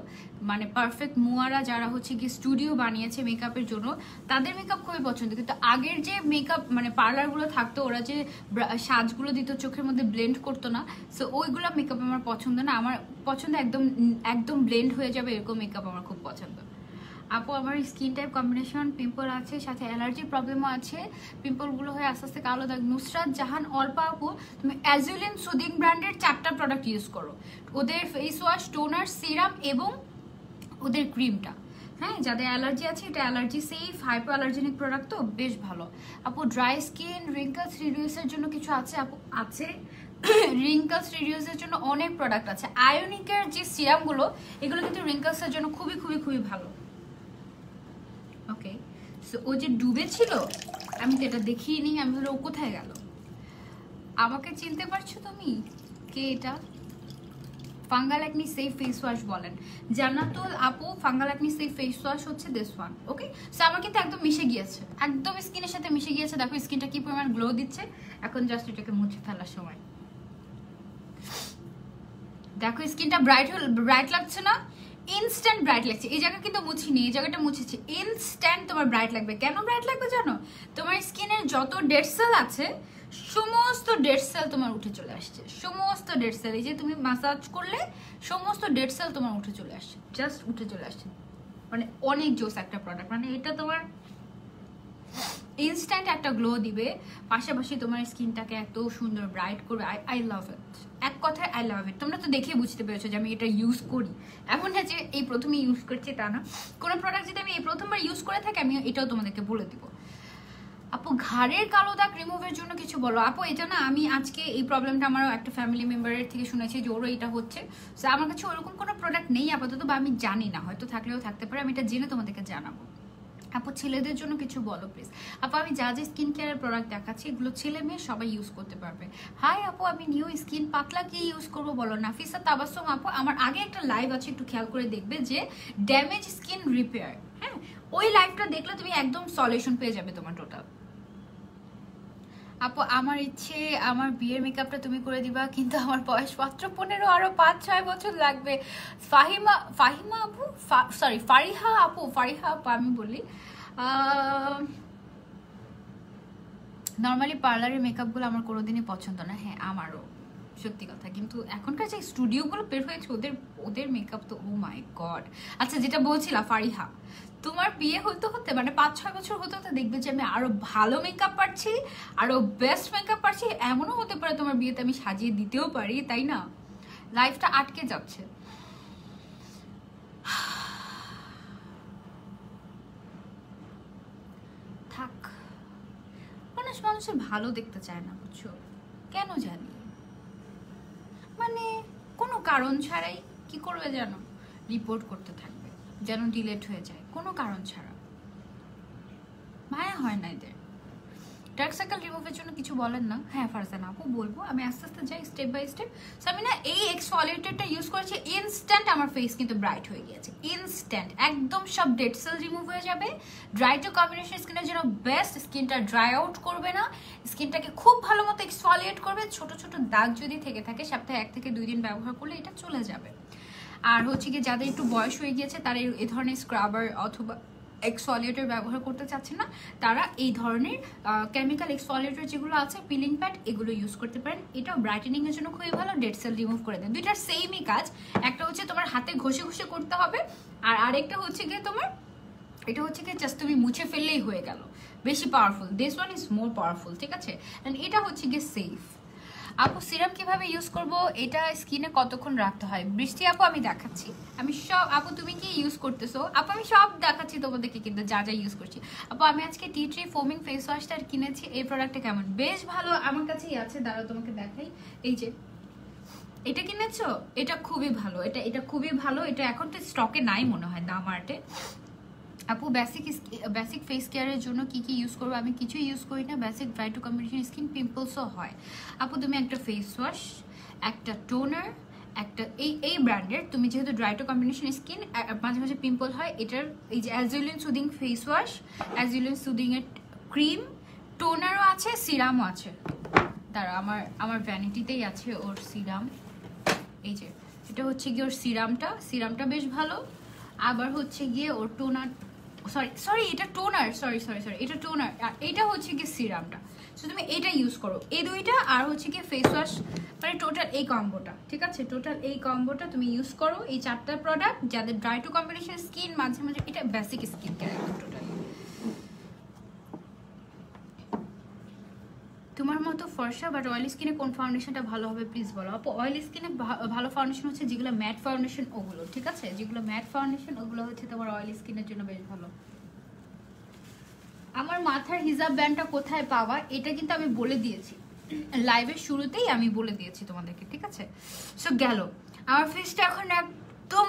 মানে পারফেক্ট মুয়ারা যারা হচ্ছে গিয়ে স্টুডিও বানিয়েছে মেকআপের জন্য, তাদের মেকআপ খুবই পছন্দ। কিন্তু আগের যে মেকআপ মানে পার্লারগুলো থাকতো, ওরা যে সাজগুলো দিত চোখের মধ্যে ব্লেন্ড করতো না, সো ওইগুলো মেকআপ আমার পছন্দ না। আমার পছন্দ একদম ব্লেন্ড হয়ে যাবে এরকম মেকআপ আমার খুব পছন্দ। আপু আমার স্কিন টাইপ কম্বিনেশন, পিম্পল আছে, সাথে অ্যালার্জির প্রবলেমও আছে, পিম্পলগুলো হয়ে আস্তে আস্তে কালো দাগ। নুসরাত জাহান অল্প আপু, তুমি অ্যাজুলিন সুদিং ব্র্যান্ডের 4টা প্রোডাক্ট ইউজ করো, ওদের ফেস ওয়াশ, টোনার, সিরাম এবং ওদের ক্রিমটা। হ্যাঁ, যাদের অ্যালার্জি আছে এটা allergy safe, hypo allergenic product, তো বেশ ভালো। আপু ড্রাই স্কিন রিঙ্কলস রিডিউসের জন্য কিছু আছে? আপু আছে, রিঙ্কলস রিডিউসের জন্য অনেক প্রোডাক্ট আছে। আয়োনিকের যে সিরামগুলো এগুলো কিন্তু রিঙ্কলসের জন্য খুবই খুবই খুবই ভালো। ওকে, সো ও যে ডুবে ছিল আমি তো এটা দেখিনি, আমি হলো ও কোথায় গেল? আমাকে চিনতে পারছো তুমি? কে এটা? Fungal acne safe face wash বলেন জান্নাতুল আপু। Fungal acne safe face wash হচ্ছে দিস ওয়ান। ওকে, সো আমার কিন্তু একদম মিশে গিয়েছে, একদম স্কিনের সাথে মিশে গিয়েছে। দেখো স্কিনটা কি পরিমাণ গ্লো দিচ্ছে। এখন জাস্ট এটাকে মুছে ফেলার সময়। দেখো স্কিনটা ব্রাইট লাগছে না? ইনস্ট্যান্ট ব্রাইট লাগছে। এই জায়গা কিন্তু মুছিনি, এই জায়গাটা মুছেছি। ইনস্ট্যান্ট তোমার ব্রাইট লাগবে। কেন ব্রাইট লাগবে জানো? তোমার স্কিনের যত ডেড সেল আছে সমস্ত ডেড সেল তোমার উঠে চলে আসছে, সমস্ত ডেড সেল। এই যে তুমি ম্যাসাজ করলে সমস্ত ডেড সেল তোমার উঠে চলে আসছে, জাস্ট উঠে চলে আসছে। মানে অনেক জোস একটা প্রোডাক্ট, মানে এটা তোমার ইনস্ট্যান্ট একটা গ্লো দিবে, পাশাপাশি তোমার স্কিনটাকে এত সুন্দর ব্রাইট করবে। আই লাভ ইট, এক কথায় আই লাভ ইট। তোমরা তো দেখে বুঝতে পেরেছো যে আমি এটা ইউজ করি, এমন না যে এই প্রথমে ইউজ করছি তা না। কোনো প্রোডাক্ট যদি আমি এই প্রথমবার ইউজ করে থাকি আমি এটাও তোমাদেরকে বলে দিব। আপু ঘাড়ের কালো দাগ রিমুভের জন্য কিছু বলো। আপু এটা না আমি আজকে এই প্রবলেমটা আমার একটা ফ্যামিলি মেম্বারের থেকে শুনেছি যে ওরও এটা হচ্ছে। সো আমার কাছে ওরকম কোনো প্রোডাক্ট নেই আপাতত, বা আমি জানি না, হয়তো থাকলেও থাকতে পারে, আমি এটা জেনে তোমাদেরকে জানাবো। আপু ছেলেদের জন্য কিছু বলো প্লিজ। আপু আমি যা যে স্কিন কেয়ারের প্রোডাক্ট দেখাচ্ছি এগুলো ছেলে মেয়ে সবাই ইউজ করতে পারবে। হাই আপু আমি নিউ স্কিন পাতলা কি ইউজ করবো বলো। নাফিসা তাবাসসুম আপু আমার আগে একটা লাইভ আছে, একটু খেয়াল করে দেখবে, যে ড্যামেজ স্কিন রিপেয়ার। হ্যাঁ, ওই লাইভটা দেখলে তুমি একদম সলিউশন পেয়ে যাবে তোমার টোটাল। আপু আমার ইচ্ছে আমার বিয়ের মেকআপটা তুমি করে দিবা, কিন্তু আমার বয়স মাত্র 15, আরো 5-6 বছর লাগবে। ফাহিমা আপু, সরি ফারিহা আপু আমি বলি নর্মালি পার্লারের মেকআপগুলো আমার কোনোদিনই পছন্দ না। হ্যাঁ আমারও সত্যি কথা, কিন্তু এখনকার যে স্টুডিওগুলো বের হয়েছে ওদের মেকআপ তো ও মাই গড। আচ্ছা যেটা বলছিলাম ফারিহা, তোমার বিয়ে হতে হতে মানে 5-6 বছর হতে হতে দেখবে যে আমি আরো ভালো মেকআপ পারছি, আরো বেস্ট মেকআপ পারছি। এমনও হতে পারে তোমার বিয়েতে আমি সাজিয়ে দিতেও পারি, তাই না? লাইফটা আটকে যাচ্ছে। থাক, মানুষের ভালো দেখতে চায় না, বুঝছো কেন জানি, মানে কোনো কারণ ছাড়াই কি করবে জানো, রিপোর্ট করতে থাকবে যেন ডিলেট হয়ে যায়, কোনো কারণ ছাড়া। মায়া হয় না এদের। ডার্ক সার্কেল রিমুভের জন্য কিছু বলেন না? হ্যাঁ ফারজানা আপু বলবো, আমি আস্তে আস্তে যাই স্টেপ বাই স্টেপ। সো আমি না এই এক্সফলিয়েটরটা ইউজ করেছি, ইনস্ট্যান্ট আমার ফেস কিন্তু ব্রাইট হয়ে গিয়েছে, ইনস্ট্যান্ট একদম সব ডেড সেল রিমুভ হয়ে যাবে। ড্রাই টু কম্বিনেশন স্কিনের জন্য বেস্ট, স্কিনটা ড্রাই আউট করবে না, স্কিনটাকে খুব ভালো মতো এক্সফলিয়েট করবে। ছোট ছোট দাগ যদি থেকে থাকে সপ্তাহে 1 থেকে 2 দিন ব্যবহার করলে এটা চলে যাবে। আর হচ্ছে কি যাদের একটু বয়স হয়ে গিয়েছে তারা এই ধরনের স্ক্রাবার অথবা এক্সফলিয়েটর ব্যবহার করতে চাচ্ছে না, তারা এই ধরনের কেমিক্যাল এক্সফলিয়েটর যেগুলো আছে, পিলিং প্যাড, এগুলো ইউজ করতে পারেন। এটাও ব্রাইটেনিং এর জন্য খুবই ভালো, ডেড সেল রিমুভ করে দেয়। দুইটার সেমই কাজ, একটা হচ্ছে তোমার হাতে ঘষে ঘষে করতে হবে, আর আরেকটা হচ্ছে গিয়ে তোমার এটা হচ্ছে গিয়ে জাস্ট তুমি মুছে ফেললেই হয়ে গেল। বেশি powerful, this one is more powerful, ঠিক আছে? এন্ড এটা হচ্ছে গিয়ে সেফ। আপু সিরাম কিভাবে ইউজ করব, এটা স্কিনে কতক্ষণ রাখতে হয়? বৃষ্টি আপু আমি দেখাচ্ছি, আমি সব, আপু তুমি কি ইউজ করতেছো? আপু আমি সব দেখাচ্ছি তোমাদেরকে, কিন্তু যা যা ইউজ করছি। আপু আমি আজকে টি ট্রি ফোমিং ফেস ওয়াশটা কিনেছি, এই প্রোডাক্টটা কেমন? বেশ ভালো, আমার কাছেই আছে, দাঁড়াও তোমাকে দেখাই। এই যে এটা কিনেছো, এটা খুবই ভালো, এটা খুবই ভালো। এটা এখন তো স্টকে নাই মনে হয় দাম আর্টে। আপু বেসিক ফেস কেয়ারের জন্য কি কি ইউজ করবো? আমি কিছু ইউজ করি না, basic dry to combination skin পিম্পলসও হয়। আপু তুমি একটা ফেস ওয়াশ, একটা টোনার, একটা এই ব্র্যান্ডের, তুমি যেহেতু ড্রাই টু কম্বিনেশন স্কিন মাঝে মাঝে পিম্পল হয়, এটার এই যে অ্যাজুলিন সুদিং ফেস ওয়াশ, অ্যাজুলিন সুদিং এর ক্রিম, টোনারও আছে, সিরামও আছে। তারা আমার ভ্যানিটিতেই আছে ওর সিরাম। এই যে এটা হচ্ছে গিয়ে ওর সিরামটা বেশ ভালো। আবার হচ্ছে গিয়ে ওর টোনার, সরি এটা টোনার, সরি এটা টোনার, আর এটা হচ্ছে গিয়ে সিরামটা। সো তুমি এটা ইউজ করো, এই দুইটা, আর হচ্ছে গিয়ে ফেস ওয়াশ, মানে টোটাল এই কম্বোটা, ঠিক আছে? টোটাল এই কম্বোটা তুমি ইউজ করো, এই 4টা প্রোডাক্ট। যাদের ড্রাই টু কম্বিনেশন স্কিন, মাঝে মাঝে এটা বেসিক স্কিন কেয়ার একদম টোটাল। তোমার মতো ফর্সা বাট অয়েলি স্কিনে কোন ফাউন্ডেশনটা ভালো হবে প্লিজ বলো? আপু অয়েলি স্কিনে ভালো ফাউন্ডেশন হচ্ছে যেগুলো ম্যাট ফাউন্ডেশন, ওগুলো, ঠিক আছে? যেগুলো ম্যাট ফাউন্ডেশন ওগুলো হচ্ছে তোমার অয়েলি স্কিনের জন্য বেশ ভালো। আমার মাথার হিজাব ব্যান্ডটা কোথায় পাওয়া, এটা কিন্তু আমি বলে দিয়েছি লাইভের শুরুতেই, আমি বলে দিয়েছি তোমাদেরকে, ঠিক আছে? সো গেল, আমার ফেসটা এখন একদম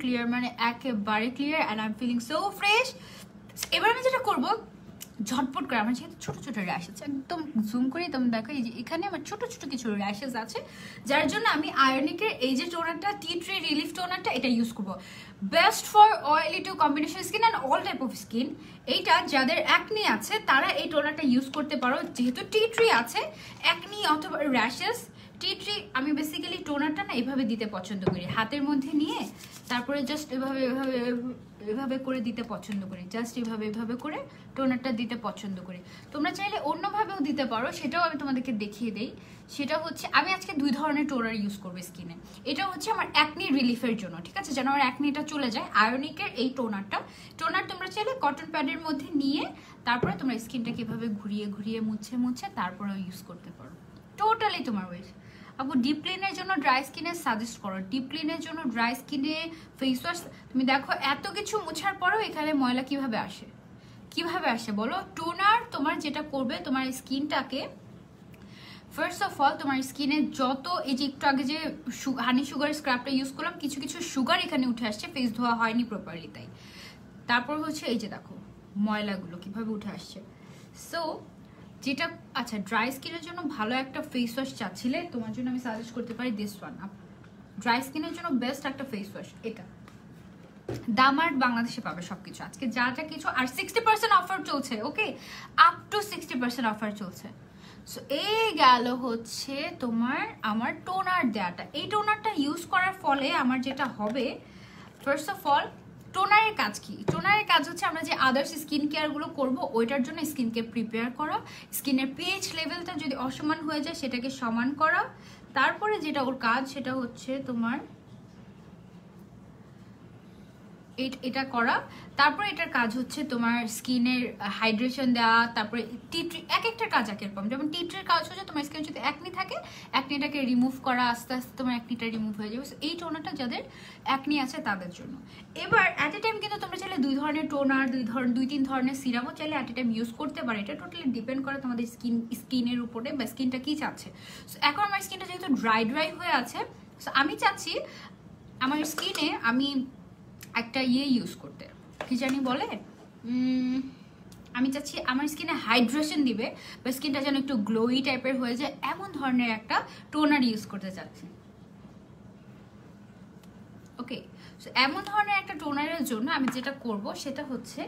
ক্লিয়ার, মানে একেবারে clear, and I am feeling so fresh. এবার আমি যেটা করবো, ঝটপট করে, আমার যেহেতু ছোট ছোট র্যাশ আছে, একদম জুম করে তুমি দেখো, এই যে এখানে আমার ছোট ছোট কিছু র্যাশেস আছে, যার জন্য আমি আয়নিকের এই যে টোনারটা, টি ট্রি রিলিফ টোনারটা, এটা ইউজ করবো। Best for oily two combination skin and all type of skin. এইটা যাদের অ্যাকনি আছে তারা এই টোনারটা ইউজ করতে পারো, যেহেতু টি ট্রি আছে, অ্যাকনি অথবা র্যাশেস। টি ট্রি আমি বেসিক্যালি টোনারটা না এভাবে দিতে পছন্দ করি, হাতের মধ্যে নিয়ে তারপরে জাস্ট এভাবে করে দিতে পছন্দ করি, জাস্ট এভাবে করে টোনারটা দিতে পছন্দ করি। তোমরা চাইলে অন্যভাবেও দিতে পারো, সেটাও আমি তোমাদেরকে দেখিয়ে দিই। সেটা হচ্ছে আমি আজকে 2 ধরনের টোনার ইউজ করবো স্কিনে। এটা হচ্ছে আমার অ্যাকনি রিলিফের জন্য, ঠিক আছে? যেন আমার অ্যাকনিটা চলে যায়, আয়োনিকের এই টোনার তোমরা চাইলে কটন প্যাডের মধ্যে নিয়ে তারপরে তোমরা স্কিনটাকে এভাবে ঘুরিয়ে মুছে তারপরেও ইউজ করতে পারো, টোটালি তোমার ওয়েস। আপু ডিপ ক্লিনের জন্য ড্রাই স্কিনে সাজেস্ট করো। ডিপ ক্লিনের জন্য ড্রাই স্কিনে ফেস ওয়াশ, তুমি দেখো এত কিছু মুছার পরেও এখানে ময়লা কিভাবে আসে বলো? টোনার তোমার যেটা করবে, তোমার স্কিনটাকে ফার্স্ট অফ অল তোমার স্কিনে যত, এই যে একটু আগে যে হানি সুগার স্ক্রাবটা ইউজ করলাম, কিছু সুগার এখানে উঠে আসছে, ফেস ধোয়া হয়নি প্রপারলি, তাই। তারপর হচ্ছে এই যে দেখো ময়লাগুলো কিভাবে উঠে আসছে। সো যেটা, আচ্ছা ড্রাই স্কিনের জন্য ভালো একটা ফেস ওয়াশ চাচ্ছিলে, তোমার জন্য আমি সাজেস্ট করতে পারি দিস ওয়ান। ড্রাই স্কিনের জন্য বেস্ট একটা ফেস ওয়াশ এটা। দামার্ট বাংলাদেশে পাবে সবকিছু আজকে যা যা কিছু, আর 60% অফার চলছে। ওকে, আপ টু 60% অফার চলছে। সো এই গেল হচ্ছে তোমার আমার টোনার দেওয়াটা। এই টোনারটা ইউজ করার ফলে আমার যেটা হবে, ফার্স্ট অফ অল টোনারের কাজ কি? টোনারের কাজ হচ্ছে আমরা যে আদার্স স্কিন কেয়ারগুলো করবো ওইটার জন্য স্কিনকে প্রিপেয়ার করা, স্কিনের পিএইচ লেভেলটা যদি অসমান হয়ে যায় সেটাকে সমান করা। তারপরে যেটা ওর কাজ সেটা হচ্ছে তোমার এটা করা। তারপরে এটার কাজ হচ্ছে তোমার স্কিনের হাইড্রেশন দেওয়া। তারপরে টি ট্রি, এক একটার কাজ এক এরকম। যেমন টি ট্রির কাজ হচ্ছে তোমার স্কিনে যদি অ্যাকনি থাকে একনিটাকে রিমুভ করা, আস্তে আস্তে তোমার অ্যাকনিটা রিমুভ হয়ে যাবে। এই টোনারটা যাদের অ্যাকনি আছে তাদের জন্য। এবার অ্যাট এ টাইম কিন্তু তোমরা চাইলে 2 ধরনের টোনার, 2-3 ধরনের সিরামও চাইলে অ্যাট এ টাইম ইউজ করতে পারো। এটা টোটালি ডিপেন্ড করে তোমাদের স্কিনের উপরে বা স্কিনটা কি চাচ্ছে। সো এখন আমার স্কিনটা যেহেতু ড্রাই হয়ে আছে, সো আমি চাচ্ছি আমার স্কিনে আমি একটা ইউজ করতে, কি জানি বলে, আমি চাচ্ছি আমার স্কিনে হাইড্রেশন দিবে বা স্কিনটা যেন একটু গ্লোই টাইপের হয়ে যায় এমন ধরনের একটা টোনার ইউজ করতে চাচ্ছি। ওকে, সো এমন ধরনের একটা টোনারের জন্য আমি যেটা করব সেটা হচ্ছে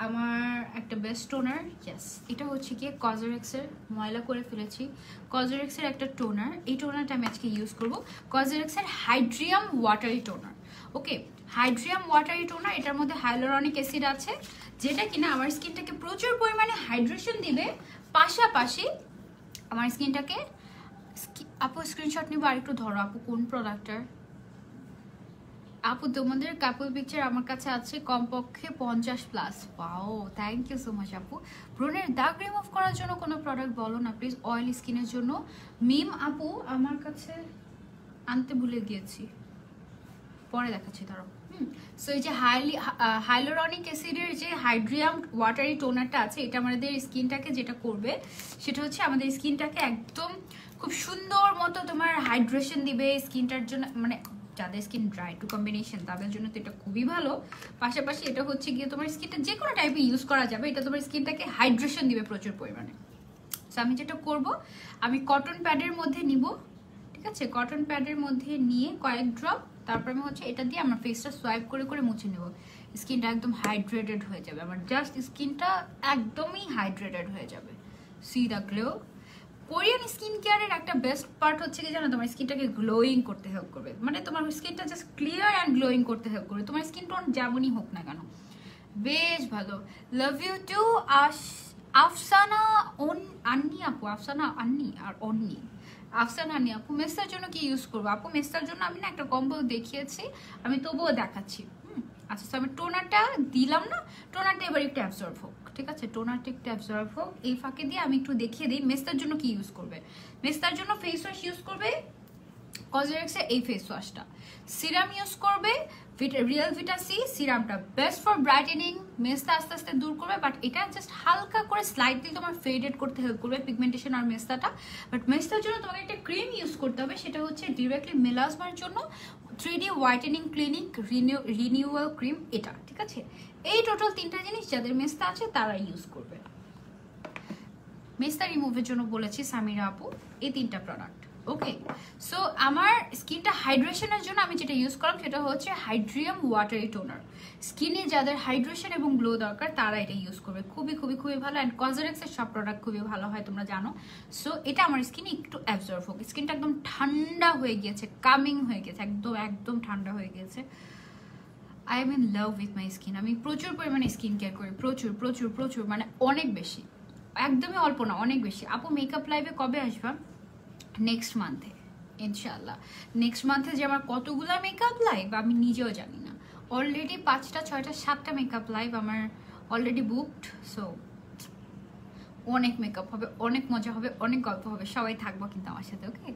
আমার একটা বেস্ট টোনার, ইয়েস, এটা হচ্ছে কি কজরেক্সের, ময়লা করে ফেলেছি, কজরেক্সের একটা টোনার। এই টোনারটা আমি আজকে ইউজ করব, কজরেক্সের হাইড্রিয়াম ওয়াটারি টোনার। ওকে, হাইড্রিয়াম ওয়াটারি টোনার, এটার মধ্যে হাইলোরনিক অ্যাসিড আছে যেটা কিনা আমার স্কিনটাকে প্রচুর পরিমাণে হাইড্রেশন দিবে, পাশাপাশি আমার স্কিনটাকে, আপু স্ক্রিনশট নিব আর একটু ধরো আপু কোন প্রোডাক্টটার। আপু তোমাদের কাপল পিকচার আমার কাছে আছে কমপক্ষে 50+। পাও, থ্যাংক ইউ সো মাচ আপু। ব্রণের দাগ রিমুভ করার জন্য কোনো প্রোডাক্ট বলো না প্লিজ, অয়েল স্কিনের জন্য। মিম আপু আমার কাছে আনতে ভুলে গিয়েছি, পরে দেখাচ্ছি ধরো। সো এই যে হাইলোরনিক অ্যাসিডের যে হাইড্রিয়াম ওয়াটারি টোনারটা আছে, এটা আমাদের স্কিনটাকে যেটা করবে সেটা হচ্ছে আমাদের স্কিনটাকে একদম খুব সুন্দর মতো তোমার হাইড্রেশন দিবে স্কিনটার জন্য, মানে যাদের স্কিন ড্রাই টু কম্বিনেশন তাদের জন্য তো এটা খুবই ভালো। পাশাপাশি এটা হচ্ছে গিয়ে তোমার স্কিনটা যে কোনো টাইপে ইউজ করা যাবে, এটা তোমার স্কিনটাকে হাইড্রেশন দিবে প্রচুর পরিমাণে। সো আমি যেটা করব, আমি কটন প্যাডের মধ্যে নিব, ঠিক আছে, কটন প্যাডের মধ্যে নিয়ে কয়েক ড্রপ, তারপর আমি হচ্ছে এটা দিয়ে আমার ফেসটা সোয়াইপ করে করে মুছে নেব। স্কিনটা একদম হাইড্রেটেড হয়ে যাবে, আমার জাস্ট স্কিনটা একদমই হাইড্রেটেড হয়ে যাবে। C the glow. Korean skin কেয়ারের একটা বেস্ট পার্ট হচ্ছে কি জানো, তোমার স্কিনটাকে গ্লোয়িং করতে হেল্প করবে, মানে তোমার স্কিনটা জাস্ট ক্লিয়ার অ্যান্ড গ্লোয়িং করতে হেল্প করবে, তোমার স্কিন টোন যেমনই হোক না কেন। বেশ ভালো, লাভ ইউ টু আফসানা আন্নি আপু, আফসানা আন্নি আর অন্নি, আফসানা আন্নি আপু। মেস্তার জন্য কি ইউজ করবো আপু? মেস্তার জন্য আমি না একটা কম্বো দেখিয়েছি, আমি তবুও দেখাচ্ছি। আচ্ছা, তো আমি টোনারটা দিলাম না, টোনারটা এবার একটু অ্যাবজর্ব হোক, ঠিক আছে, টোনারটা একটু অ্যাবজর্ব হোক। এই ফাঁকে দিয়ে আমি একটু দেখিয়ে দিই মেস্তার জন্য কি ইউজ করবে। মেস্তার জন্য ফেস ওয়াশ ইউজ করবে কজরেক্সের এই ফেস ওয়াশটা, সিরাম ইউজ করবে রিয়েল ভিটা সি সিরামটা, বেস্ট ফর ব্রাইটেনিং। মেস্তা আস্তে আস্তে দূর করবে, বাট এটা জাস্ট হালকা করে স্লাইটলি তোমার ফেডেড করতে হেল্প করবে পিগমেন্টেশন আর মেস্তাটা। বাট মেস্তার জন্য তোমাকে একটা ক্রিম ইউজ করতে হবে, সেটা হচ্ছে ডিরেক্টলি মেলাজমার জন্য 3D whitening clinic renewal cream, এটা, ঠিক আছে। এই টোটাল 3টা জিনিস যাদের মেস্তা আছে তারা ইউজ করবে। মেস্তা রিমুভের জন্য বলেছি সামিরা আপু এই 3টা প্রোডাক্ট। ওকে, সো আমার স্কিনটা হাইড্রেশনের জন্য আমি যেটা ইউজ করলাম সেটা হচ্ছে হাইড্রিয়াম ওয়াটারি টোনার। স্কিনে যাদের হাইড্রেশন এবং গ্লো দরকার তারা এটা ইউজ করবে, খুবই খুবই খুবই ভালো। অ্যান্ড কজরেক্সের সব প্রোডাক্ট খুবই ভালো হয়, তোমরা জানো। সো এটা আমার স্কিনে একটু অ্যাবজর্ভ হোক, স্কিনটা একদম ঠান্ডা হয়ে গিয়েছে, কামিং হয়ে গেছে, একদম একদম ঠান্ডা হয়ে গিয়েছে। I am in love with my skin. আমি প্রচুর পরিমাণে স্কিন কেয়ার করি, প্রচুর প্রচুর প্রচুর, মানে অনেক বেশি, একদমই অল্প না, অনেক বেশি। আপু মেকআপ লাইভে কবে আসবা? নেক্সট মান্থে ইনশাল্লাহ। নেক্সট মান্থে যে আমার কতগুলো মেকআপ লাইভ আমি নিজেও জানি না, অলরেডি 5টা 6টা 7টা মেকআপ লাইভ আমার অলরেডি বুকড। সো অনেক মেকআপ হবে, অনেক মজা হবে, অনেক গল্প হবে, সবাই থাকবো কিন্তু আমার সাথে। ওকে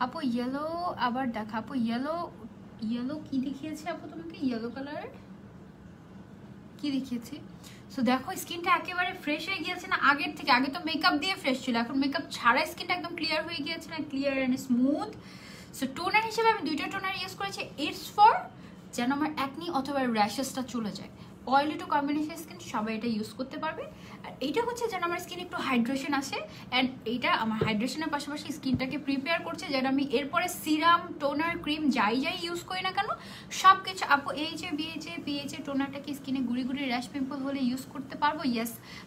আপু, ইয়েলো আবার দেখা আপু, ইয়েলো কি দেখিয়েছে আপু তোমাকে? ইয়েলো কালার কি দেখিয়েছি? সো দেখো স্কিনটা একেবারে ফ্রেশ হয়ে গিয়েছে না আগের থেকে। আগে তো মেকআপ দিয়ে ফ্রেশ ছিল, এখন মেকআপ ছাড়া স্কিনটা একদম ক্লিয়ার হয়ে গিয়েছে না, clear and smooth. So toner হিসেবে আমি 2টা টোনার ইউজ করেছি। ইটস ফর যেন আমার অ্যাকনি অথবা র্যাশেসটা চলে যায়। অয়েলি টু কম্বিনেশন স্কিন সবাই এটা ইউজ করতে পারবে। আর এইটা হচ্ছে যেন আমার স্কিন একটু হাইড্রেশন আসে, অ্যান্ড এইটা আমার হাইড্রেশনের পাশাপাশি স্কিনটাকে প্রিপেয়ার করছে যেন আমি এরপরে সিরাম টোনার ক্রিম যাই ইউজ করি না কেন সব কিছু। আপু এই যে বিএচএ টোনারটাকে স্কিনে গুড়ি গুড়ি র্যাশ পিম্পল হলে ইউজ করতে পারবো?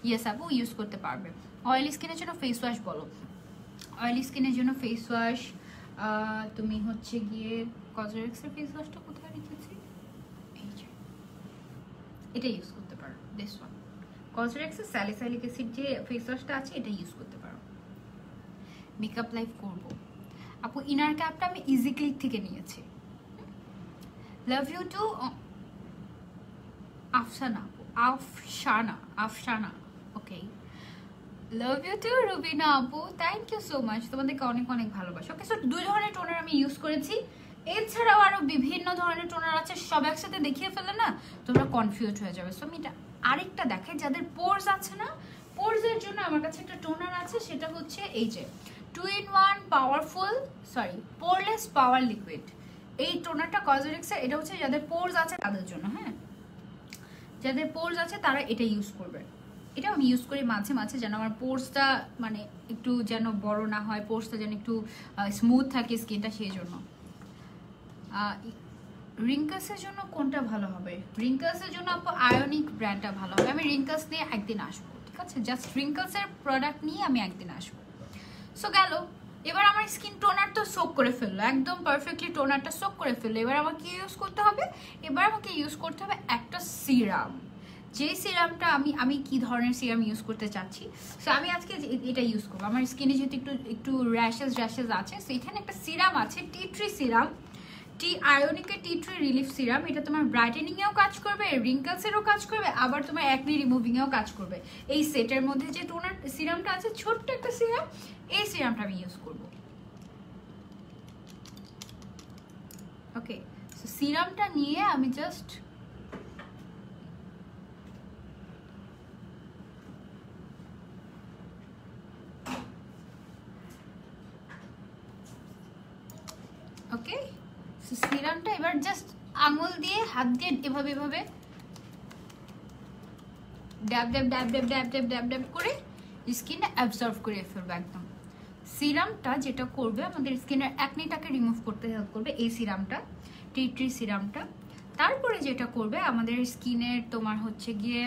ইয়েস আপু, ইউজ করতে পারবে। অয়েলি স্কিনের জন্য ফেস ওয়াশ বলো, অয়েলি স্কিনের জন্য ফেস ওয়াশ তুমি হচ্ছে গিয়ে কসমেটিক্সের ফেস ওয়াশটা কোথায় রেখেছি, এই যে এটা ইউজ করতে পারো। দিস ওয়ান কসমেটিক্সের স্যালিসাইলিক অ্যাসিড যে ফেস ওয়াশটা আছে এটা ইউজ করতে পারো। মেকআপ লাইভ করবো আপু, ইনার ক্যাপটা আমি ইজি ক্লিক থেকে নিয়েছি। Love you too Afsana okay, love you too Rubina আপু, থ্যাংক ইউ সো মাচ, তোমাদেরকে অনেক অনেক ভালোবাসা। ওকে, সো 2 ধরনের টোনার আমি ইউজ করেছি, এছাড়াও আরো বিভিন্ন ধরনের টোনার আছে, সব একসাথে দেখিয়ে ফেলে না তোমরা কনফিউজ হয়ে যাবে। সো আমি এটা আরেকটা দেখাই, যাদের পোরস আছে না, পোরসের জন্য আমার কাছে একটা টোনার আছে, সেটা হচ্ছে এই যে 2-in-1 powerful poreless power liquid. এই টোনারটা কসমেটিক্সের, এটা হচ্ছে যাদের পোরস আছে তাদের জন্য। হ্যাঁ, যাদের পোরস আছে তারা এটা ইউজ করবে। এটা আমি ইউজ করি মাঝে মাঝে যেন আমার পোরসটা মানে একটু যেন বড় না হয়, পোরসটা যেন একটু স্মুথ থাকে স্কিনটা, সেই জন্য। রিঙ্কলসের জন্য কোনটা ভালো হবে? রিঙ্কলসের জন্য আপু আয়োনিক ব্র্যান্ডটা ভালো হবে। আমি রিঙ্কলস নিয়ে একদিন আসবো, ঠিক আছে? জাস্ট রিঙ্কলসের প্রোডাক্ট নিয়ে আমি একদিন আসবো। সো গেল, এবার আমার স্কিন টোনার তো সোক করে ফেললো, একদম পারফেক্টলি টোনারটা সোক করে ফেললো। এবার আমাকে ইউজ করতে হবে, এবার আমাকে ইউজ করতে হবে একটা সিরাম। যে সিরামটা আমি কি ধরনের সিরাম ইউজ করতে চাচ্ছি, সো আমি আজকে এটা ইউজ করবো। আমার স্কিনে যেহেতু একটু র্যাশেস আছে, সো এখানে একটা সিরাম আছে, টি ট্রি সিরাম, আয়োনিকের টি ট্রি রিলিফ সিরাম। এটা তোমার ব্রাইটেনিংয়েও কাজ করবে, রিঙ্কলসেরও কাজ করবে, আবার তোমার অ্যাকনি রিমুভিংয়েও কাজ করবে। এই সেটের মধ্যে যে টোনার সিরামটা আছে, ছোট্ট একটা সিরাম, এই সিরামটা আমি ইউজ করবো। ওকে, সো সিরামটা নিয়ে আমি জাস্ট ওকে, সো সিরামটা এবার জাস্ট আঙুল দিয়ে হাত দিয়ে এভাবে ড্যাব ড্যাব ড্যাব ড্যাব ড্যাব ড্যাব ড্যাব ড্যাব করে স্কিনে অ্যাবজর্ব করে ফেলবে একদম। সিরামটা যেটা করবে আমাদের স্কিনের অ্যাকনিটাকে রিমুভ করতে হেল্প করবে এই সিরামটা, টি ট্রি সিরামটা। তারপরে যেটা করবে আমাদের স্কিনের তোমার হচ্ছে গিয়ে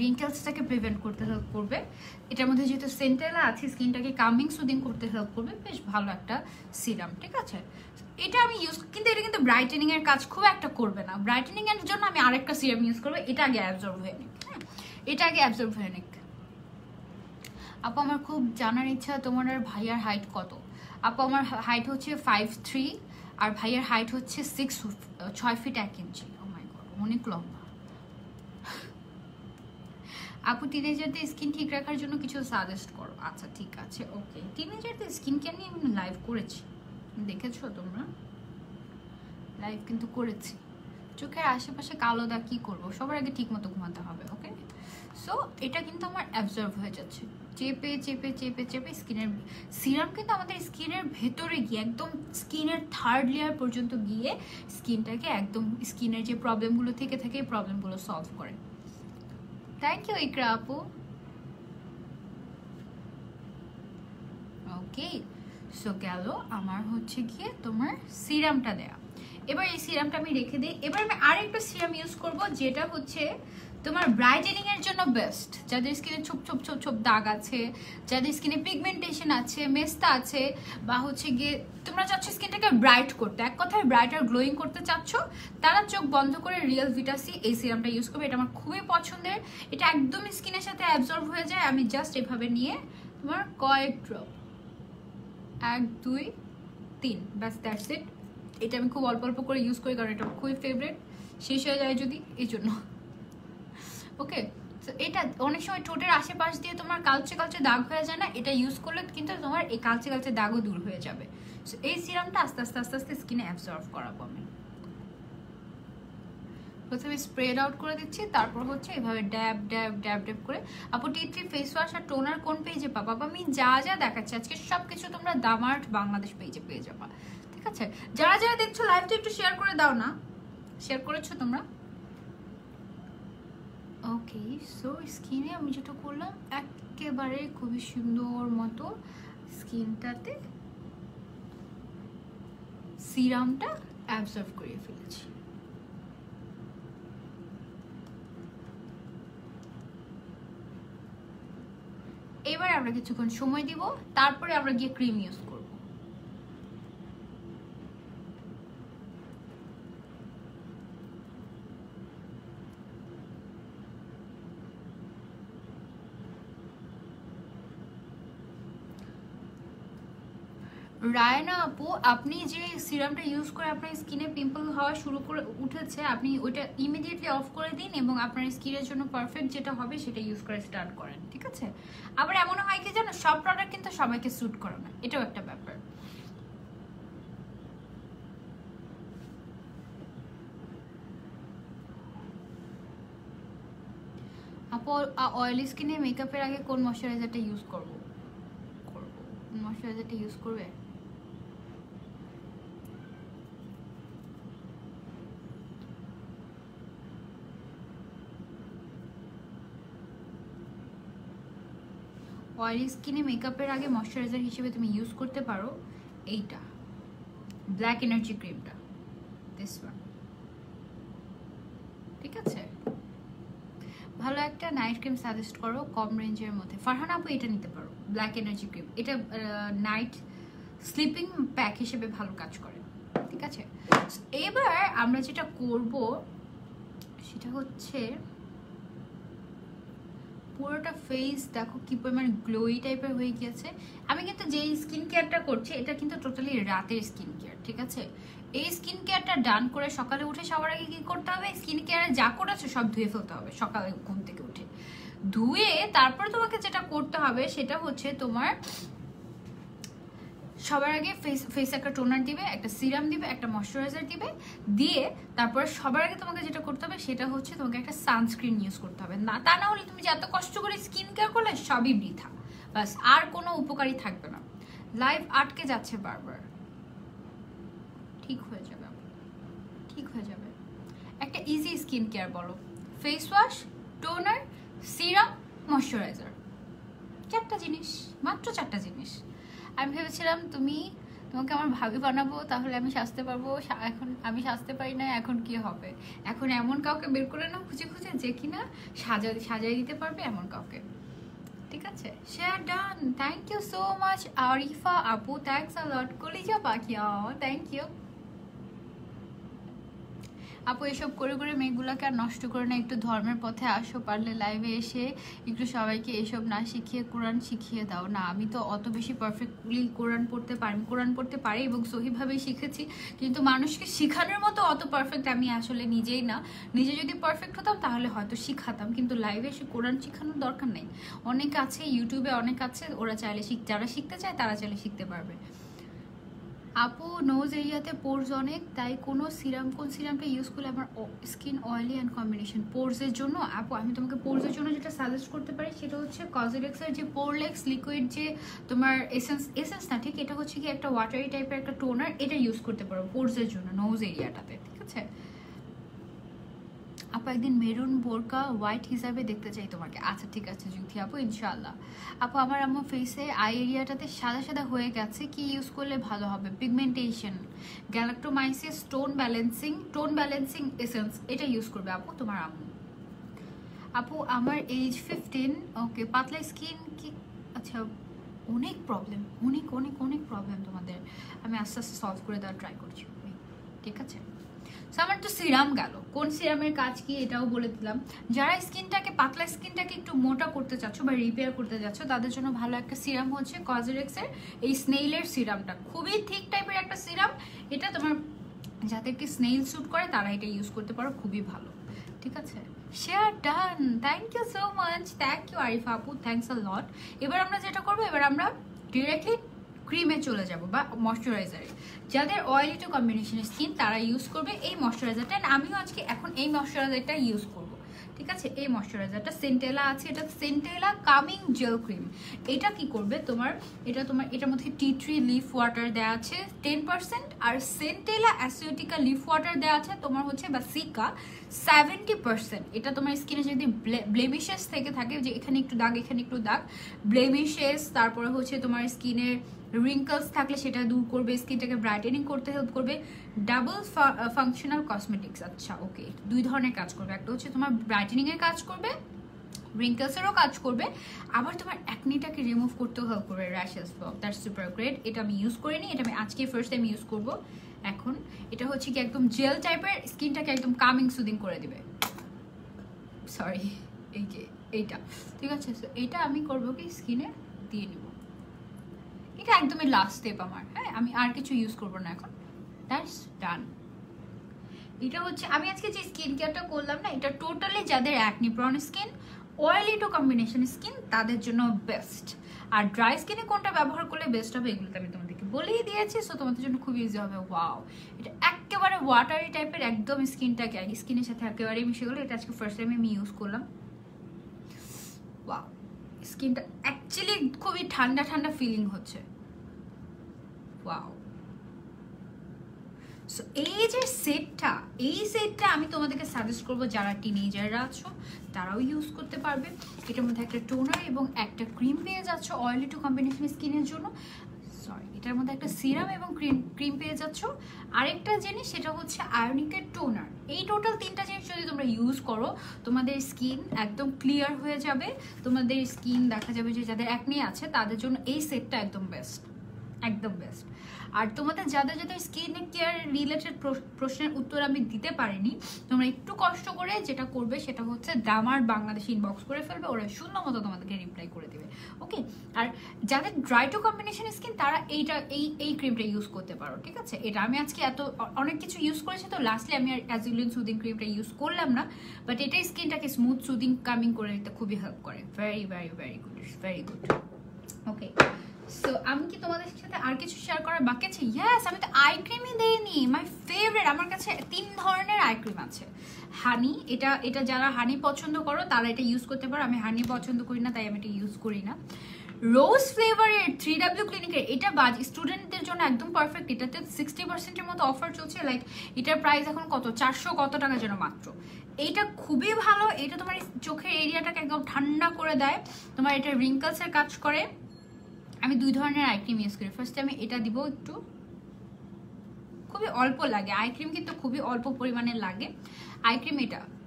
রিঙ্কেলসটাকে প্রিভেন্ট করতে হেল্প করবে। এটার মধ্যে যেহেতু সেন্টেলা আছে, স্কিনটাকে কামিং সুদিং করতে হেল্প করবে। বেশ ভালো একটা সিরাম, ঠিক আছে? এটা আমি ইউজ, কিন্তু এটা কিন্তু ব্রাইটেনিং এর কাজ খুব একটা করবে না। ব্রাইটেনিং এর জন্য আমি আরেকটা সিরাম ইউজ করবো, এটা আগে অ্যাবজর্ব হয়ে নিক। হ্যাঁ, এটা আগে অ্যাবজর্ব হয়ে নিক। আপু আমার খুব জানার ইচ্ছা তোমার ভাইয়ার হাইট কত? আপু আমার হাইট হচ্ছে 5'3" আর ভাইয়ার হাইট হচ্ছে 6 ফিট 1 ইঞ্চি। ও মাই গড, অনেক লম্বা। আপু টিনেজারদের স্কিন ঠিক রাখার জন্য কিছু সাজেস্ট করো। আচ্ছা ঠিক আছে, ওকে। টিনেজারদের স্কিন কেয়ার নিয়ে আমি লাইভ করেছি, দেখেছো তোমরা? লাইভ কিন্তু করেছি। চোখের আশেপাশে কালো দাগ কি করবো? সবার আগে ঠিক মতো ঘুমাতে হবে, ওকে? সো এটা কিন্তু আমার অ্যাবজর্ভ হয়ে যাচ্ছে, চেপে চেপে চেপে চেপে স্কিনের সিরাম কিন্তু আমাদের স্কিনের ভেতরে গিয়ে একদম স্কিনের 3rd লেয়ার পর্যন্ত গিয়ে স্কিনটাকে একদম স্কিনের যে প্রবলেমগুলো থেকে থাকে এই প্রবলেমগুলো সলভ করে। থ্যাংক ইউ ইকরা আপু। ওকে, সো গেল আমার হচ্ছে গিয়ে তোমার সিরামটা দেয়া। এবার এই সিরামটা আমি রেখে দিই। এবার আমি আরেকটা সিরাম ইউজ করব, যেটা হচ্ছে তোমার ব্রাইটেনিং এর জন্য বেস্ট। যাদের স্কিনে ছোপ ছোপ ছোপ ছোপ দাগ আছে, যাদের স্কিনে পিগমেন্টেশন আছে, মেস্তা আছে, বা হচ্ছে গিয়ে তোমরা চাচ্ছ স্কিনটাকে ব্রাইট করতে, এক কথায় ব্রাইট আর গ্লোয়িং করতে চাচ্ছ, তারা চোখ বন্ধ করে রিয়েল ভিটা সি এই সিরামটা ইউজ করবে। এটা আমার খুবই পছন্দের, এটা একদম স্কিনের সাথে অ্যাবজর্ব হয়ে যায়। আমি জাস্ট এভাবে নিয়ে তোমার কয়েক ড্রপ, 1 2 3, ব্যাস দ্যাটস ইট। এটা আমি খুব অল্প অল্প করে ইউজ করি, কারণ এটা খুবই ফেভারিট, শেষ হয়ে যায় যদি, এই জন্য। ওকে, তো এটা অনেক সময় ঠোঁটের আশেপাশ দিয়ে তোমার কালচে কালচে দাগ হয়ে যায় না, এটা ইউজ করলে কিন্তু তোমার এই কালচে কালচে দাগও দূর হয়ে যাবে। সো এই সিরামটা আস্তে আস্তে আস্তে আস্তে স্কিনে অ্যাবজর্ব করাবো আমি। প্রথমে স্প্রেড আউট করে দিচ্ছি, তারপর হচ্ছে এভাবে ড্যাব ড্যাব ড্যাব ড্যাব করে। আপু টি3 ফেস ওয়াশ আর টোনার কোন পেজে পাবা? আমি যা যা দেখাচ্ছি আজকে সব কিছু তোমরা দামার্ট বাংলাদেশ পেজে পেয়ে যাবা, ঠিক আছে? যারা যারা দেখছো লাইভটা একটু শেয়ার করে দাও না, শেয়ার করেছো তোমরা? ওকে, সো স্কিনে আমি যেটা করলাম একেবারে খুবই সুন্দর মতো স্কিনটাতে সিরামটা অ্যাবজর্ব করে ফেলেছি। এবার আমরা কিছুক্ষণ সময় দিব, তারপরে আমরা গিয়ে ক্রিম ইউজ করব। রায়না আপু, আপনি যে সিরামটা ইউজ করে আপনার স্কিনে পিম্পল হওয়া শুরু করে উঠেছে, আপনি ওইটা ইমিডিয়েটলি অফ করে দিন এবং আপনার স্কিনের জন্য পারফেক্ট যেটা হবে সেটা ইউজ করে স্টার্ট করেন, ঠিক আছে? আবার এমনও হয় কি জানো, সব প্রোডাক্ট কিন্তু সবাইকে স্যুট করে না, এটাও একটা ব্যাপার। আপু অয়েলি স্কিনে মেকআপের আগে কোন ময়শ্চারাইজারটা ইউজ করব? ময়শ্চারাইজারটা ইউজ করবে? অয়েলি স্কিনে মেকআপের আগে ময়শ্চারাইজার হিসেবে তুমি ইউজ করতে পারো এইটা, ব্ল্যাক এনার্জি ক্রিমটা, দিস ওয়ান, ঠিক আছে? ভালো একটা নাইট ক্রিম সাজেস্ট করো কম রেঞ্জের মধ্যে। ফারহান আপু এটা নিতে পারো, ব্ল্যাক এনার্জি ক্রিম, এটা নাইট স্লিপিং প্যাক হিসেবে ভালো কাজ করে, ঠিক আছে? এবার আমরা যেটা করব সেটা হচ্ছে পুরোটা ফেস দেখো কি পরিমাণ গ্লোই টাইপের হয়ে গিয়েছে। আমি কিন্তু যে স্কিন কেয়ারটা করছি এটা কিন্তু টোটালি রাতের স্কিন কেয়ার, ঠিক আছে? এই স্কিন কেয়ারটা ডান করে সকালে উঠে সবার আগে কি করতে হবে, স্কিন কেয়ারে যা করেছো সব ধুয়ে ফেলতে হবে সকালে ঘুম থেকে উঠে। ধুয়ে তারপর তোমাকে যেটা করতে হবে সেটা হচ্ছে তোমার সবার আগে ফেসে একটা টোনার দিবে, একটা সিরাম দিবে, একটা ময়শ্চারাইজার দিবে, দিয়ে তারপর সবার আগে তোমাকে যেটা করতে হবে সেটা হচ্ছে তোমাকে একটা সানস্ক্রিন ইউজ করতে হবে। না তা না হলে তুমি যে এত কষ্ট করে স্কিন কেয়ার করলে সবই বৃথা, বাস আর কোনো উপকারী থাকবে না। লাইভ আটকে যাচ্ছে বারবার, ঠিক হয়ে যাবে, ঠিক হয়ে যাবে। একটা ইজি স্কিন কেয়ার বলো, face wash, toner, serum, moisturiser, 4টা জিনিস, মাত্র 4টা জিনিস। আমি ভেবেছিলাম তোমাকে আমার ভাবি বানাবো, তাহলে আমি সাজতে পারবো, এখন আমি সাজতে পারি না, এখন কি হবে? এখন এমন কাউকে বের করে না খুঁজে খুঁজে যে কিনা সাজাই দিতে পারবে, এমন কাউকে, ঠিক আছে? Share done, thank you so much Arifa আপু, থ্যাংকস আ লট। কলিজা পাখি, থ্যাংক ইউ আপু। এসব করে করে মেয়েগুলোকে আর নষ্ট করে না, একটু ধর্মের পথে আসো, পারলে লাইভে এসে একটু সবাইকে এসব না শিখিয়ে কোরআন শিখিয়ে দাও। না আমি তো অত বেশি পারফেক্টলি কোরআন পড়তে পারি এবং সহিভাবেই শিখেছি, কিন্তু মানুষকে শেখানোর মতো অত পারফেক্ট আমি আসলে নিজেই না। নিজে যদি পারফেক্ট হতাম তাহলে হয়তো শিখাতাম, কিন্তু লাইভে এসে কোরআন শেখানোর দরকার নেই। অনেক আছে ইউটিউবে, অনেক আছে, ওরা চাইলে যারা শিখতে চায় তারা চাইলে শিখতে পারবে। আপু নোজ এরিয়াতে পোর্স অনেক, তাই কোন সিরামটা ইউজ করলে আমার স্কিন অয়েলি অ্যান্ড কম্বিনেশন পোর্সের জন্য? আপু আমি তোমাকে পোর্সের জন্য যেটা সাজেস্ট করতে পারি সেটা হচ্ছে কসমেটিক্সের যে পোরলেক্স লিকুইড, যে তোমার এসেন্স না ঠিক, এটা হচ্ছে কি একটা ওয়াটারি টাইপের একটা টোনার, এটা ইউজ করতে পারো পোর্সের জন্য নোজ এরিয়াটাতে, ঠিক আছে? আপু একদিন মেরুন বোরকা হোয়াইট হিসাবে দেখতে চাই তোমাকে। আচ্ছা ঠিক আছে জ্যোতি আপু, ইনশাআল্লাহ। আপু আমার আমার ফেসে আই এরিয়াটাতে সাদা সাদা হয়ে গেছে, কি ইউজ করলে ভালো হবে? পিগমেন্টেশন, গ্যালাক্টোমাইসিস টোন ব্যালেন্সিং এসেন্স, এটা ইউজ করবে আপু তোমার আম্মু। আপু আমার এজ 15, ওকে। পাতলা স্কিন কি? আচ্ছা অনেক প্রবলেম, অনেক প্রবলেম তোমাদের, আমি আস্তে আস্তে সলভ করে দেওয়ার ট্রাই করছি, ঠিক আছে? আমার তো সিরাম গেল, কোন সিরামের কাজ কি এটাও বলে দিলাম। যারা পাতলা স্কিনটাকে একটু মোটা করতে চাচ্ছ বা রিপেয়ার করতে যাচ্ছ তাদের জন্য ভালো একটা সিরাম হচ্ছে কসমেটিক্সের এই স্নেইলের সিরামটা, খুবই থিক টাইপের একটা সিরাম। এটা তোমার যাদেরকে স্নেইল স্যুট করে তারা এটা ইউজ করতে পারো, খুবই ভালো, ঠিক আছে? Share done, thank you so much, thank you Arifa আপু, থ্যাংকস আ লট। এবার আমরা যেটা করবো, এবার আমরা ডিরেক্টলি ক্রিমে চলে যাব বা ময়শ্চারাইজারে। যাদের অয়েলি টু কম্বিনেশনের স্কিন তারা ইউজ করবে এই ময়শ্চারাইজারটা, আমিও আজকে এখন এই ময়শ্চারাইজারটা ইউজ করব, ঠিক ঠিক আছে। এই ময়শ্চারাইজারটা সেন্টেলা আছে, এটা সেন্টেলা কামিং জেল ক্রিম। এটা কি করবে তোমার, এটার মধ্যে টি ট্রি লিফ ওয়াটার দেওয়া আছে 10%, আর সেন্টেলা অ্যাসিওটিকা লিফ ওয়াটার দেওয়া আছে তোমার হচ্ছে বা সিকা 70%। এটা তোমার স্কিনে যদি ব্লেমিশেস থেকে থাকে, যে এখানে একটু দাগ এখানে একটু দাগ, ব্লেমিশেস, তারপরে হচ্ছে তোমার স্কিনের রিঙ্কলস থাকলে সেটা দূর করবে, স্কিনটাকে ব্রাইটেনিং করতে হেল্প করবে। Double functional cosmetics. আচ্ছা ওকে, 2 ধরনের কাজ করবে, একটা হচ্ছে তোমার ব্রাইটেনিং এর কাজ করবে, রিঙ্কলসেরও কাজ করবে, আবার তোমার অ্যাকনিটাকে রিমুভ করতেও হেল্প করবে, র্যাশেস। That's super great. এটা আমি ইউজ করিনি, এটা আমি আজকে ফার্স্ট টাইম ইউজ করব। এখন এটা হচ্ছে কি একদম জেল টাইপের, স্কিনটাকে একদম কামিং সুদিং করে দিবে। সরি, এই যে এইটা, ঠিক আছে। এইটা আমি করবো কি স্কিনে দিয়ে নিব, এটা একদমই লাস্ট স্টেপ আমার। হ্যাঁ, আমি আর কিছু ইউজ করবো না এখন, দ্যাটস ডান। এটা হচ্ছে আমি আজকে যে স্কিন কেয়ারটা করলাম না, এটা টোটালি যাদের acne prawn skin, oily two combination skin, তাদের জন্য বেস্ট। আর ড্রাই স্কিনে কোনটা ব্যবহার করলে বেস্ট হবে এগুলো তো আমি তোমাদেরকে বলেই দিয়েছি, সো তোমাদের জন্য খুব ইজি হবে। ওয়াও, এটা একেবারে ওয়াটারি টাইপের, একদম স্কিনটাকে স্কিনের সাথে একেবারে মিশে গেলো। এটা আজকে ফার্স্ট টাইম আমি ইউজ করলাম। ওয়াও, স্কিনটা অ্যাকচুয়ালি খুবই ঠান্ডা ঠান্ডা ফিলিং হচ্ছে। ওয়াও, সো এই যে সেটটা, এই সেটটা আমি তোমাদেরকে সাজেস্ট করবো যারা টিনেজাররা আছো তারাও ইউজ করতে পারবে। এটার মধ্যে একটা টোনার এবং একটা ক্রিম পেয়ে যাচ্ছ অয়েলি টু কম্বিনেশন স্কিনের জন্য। সরি, এটার মধ্যে একটা সিরাম এবং ক্রিম পেয়ে যাচ্ছ। আরেকটা জিনিস সেটা হচ্ছে আয়োনিকের টোনার। এই টোটাল 3টা জিনিস যদি তোমরা ইউজ করো, তোমাদের স্কিন একদম ক্লিয়ার হয়ে যাবে। তোমাদের স্কিন দেখা যাবে যে যাদের অ্যাকনি আছে তাদের জন্য এই সেটটা একদম বেস্ট, একদম বেস্ট। আর তোমাদের যাদের যাদের স্কিন কেয়ার রিলেটেড প্রশ্নের উত্তর আমি দিতে পারিনি, তোমরা একটু কষ্ট করে যেটা করবে সেটা হচ্ছে দামার বাংলাদেশ ইনবক্স করে ফেলবে, ওরা সুন্দর মতো তোমাদেরকে রিপ্লাই করে দেবে। ওকে, আর যাদের ড্রাই টু কম্বিনেশন স্কিন তারা এই ক্রিমটা ইউজ করতে পারো, ঠিক আছে। এটা আমি আজকে অনেক কিছু ইউজ করেছি, তো লাস্টলি আমি আর অ্যাজুলিন সুদিং ক্রিমটা ইউজ করলাম না, বাট এটা স্কিনটাকে স্মুথ সুদিং কামিং করে দিতে খুবই হেল্প করে। Very very very good, very good. Okay, so আমি কি তোমাদের সাথে আর কিছু শেয়ার করার বাকি আছে? ইয়েস, আমি তো আই ক্রিমই দেইনি, মাই ফেভারিট। আমার কাছে 3 ধরনের আই ক্রিম আছে। হানি, এটা যারা হানি পছন্দ করো তারা এটা ইউজ করতে পারো। আমি হানি পছন্দ করি না, তাই আমি এটা ইউজ করি না। রোজ ফ্লেভারের 3W ক্লিনিকের, এটা স্টুডেন্টদের জন্য একদম পারফেক্ট। এটাতে 60%-এর মতো অফার চলছে। লাইক এটার প্রাইস এখন কত, 400 কত টাকা যেন মাত্র। এইটা খুবই ভালো, এটা তোমার চোখের এরিয়াটাকে একদম ঠান্ডা করে দেয়, তোমার এটা রিঙ্কলসের কাজ করে। আমি 2 ধরনের আই ক্রিম ইউজ করি। ফার্স্টে আমি এটা দিব, একটু খুবই অল্প লাগে আই ক্রিম, কিন্তু খুবই অল্প পরিমাণে লাগে আই ক্রিম।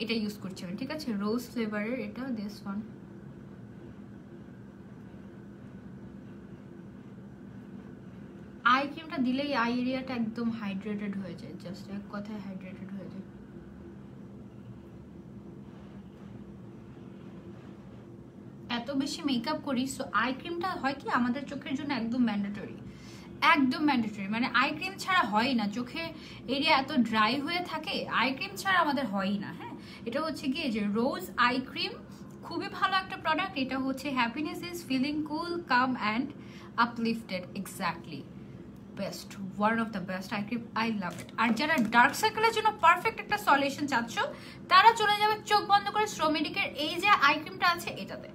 এটা ইউজ করছি আমি, ঠিক আছে। রোজ ফ্লেভারের এটা, দিস ওয়ান। আই ক্রিমটা দিলেই আই এরিয়াটা একদম হাইড্রেটেড হয়ে যায়, জাস্ট এক কথায় হাইড্রেটেড হয়ে যায়। এত বেশি মেকআপ করি, সো আই ক্রিমটা হয় কি আমাদের চোখের জন্য একদম ম্যান্ডেটরি, একদম ম্যান্ডেটরি। মানে আই ক্রিম ছাড়া হয় না, চোখের এরিয়া এত ড্রাই হয়ে থাকে, আই ক্রিম ছাড়া আমাদের হয়ই না। হ্যাঁ, এটা হচ্ছে কি যে রোজ আই ক্রিম, খুবই ভালো একটা প্রোডাক্ট। এটা হচ্ছে happiness is feeling cool, calm and uplifted. Exactly, best, one of the best eye cream, I love it. আর যারা ডার্ক সার্কেলের জন্য পারফেক্ট একটা সলিউশন চাচ্ছ, তারা চলে যাবে চোখ বন্ধ করে স্ট্রোমেডিকের এই যে আই ক্রিমটা আছে এটাতে।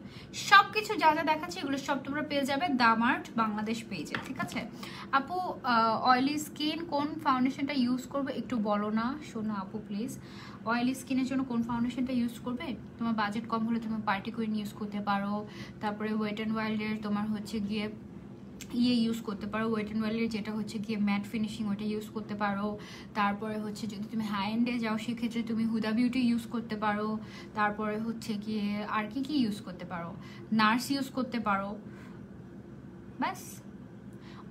সবকিছু যা যা দেখাচ্ছে এগুলো সব তোমরা পেয়ে যাবে দামার্ট বাংলাদেশ পেজে, ঠিক আছে। আপু, অয়েলি স্কিন কোন ফাউন্ডেশনটা ইউজ করবে একটু বলো না। শোনো আপু প্লিজ, অয়েলি স্কিনের জন্য কোন ফাউন্ডেশনটা ইউজ করবে? তোমার বাজেট কম হলে তুমি পার্টি কুইন ইউজ করতে পারো, তারপরে ওয়েট অ্যান্ড ওয়াইল্ডের তোমার হচ্ছে গিয়ে ইউজ করতে পারো, ওয়েট অ্যান্ড ওয়াইল্ডের যেটা হচ্ছে গিয়ে ম্যাট ফিনিশিং, ওটা ইউজ করতে পারো। তারপরে হচ্ছে যদি তুমি হাই এন্ডে যাও সেক্ষেত্রে তুমি হুদা বিউটি ইউজ করতে পারো। তারপরে হচ্ছে গিয়ে আর কি ইউজ করতে পারো, নার্স ইউজ করতে পারো। ব্যাস,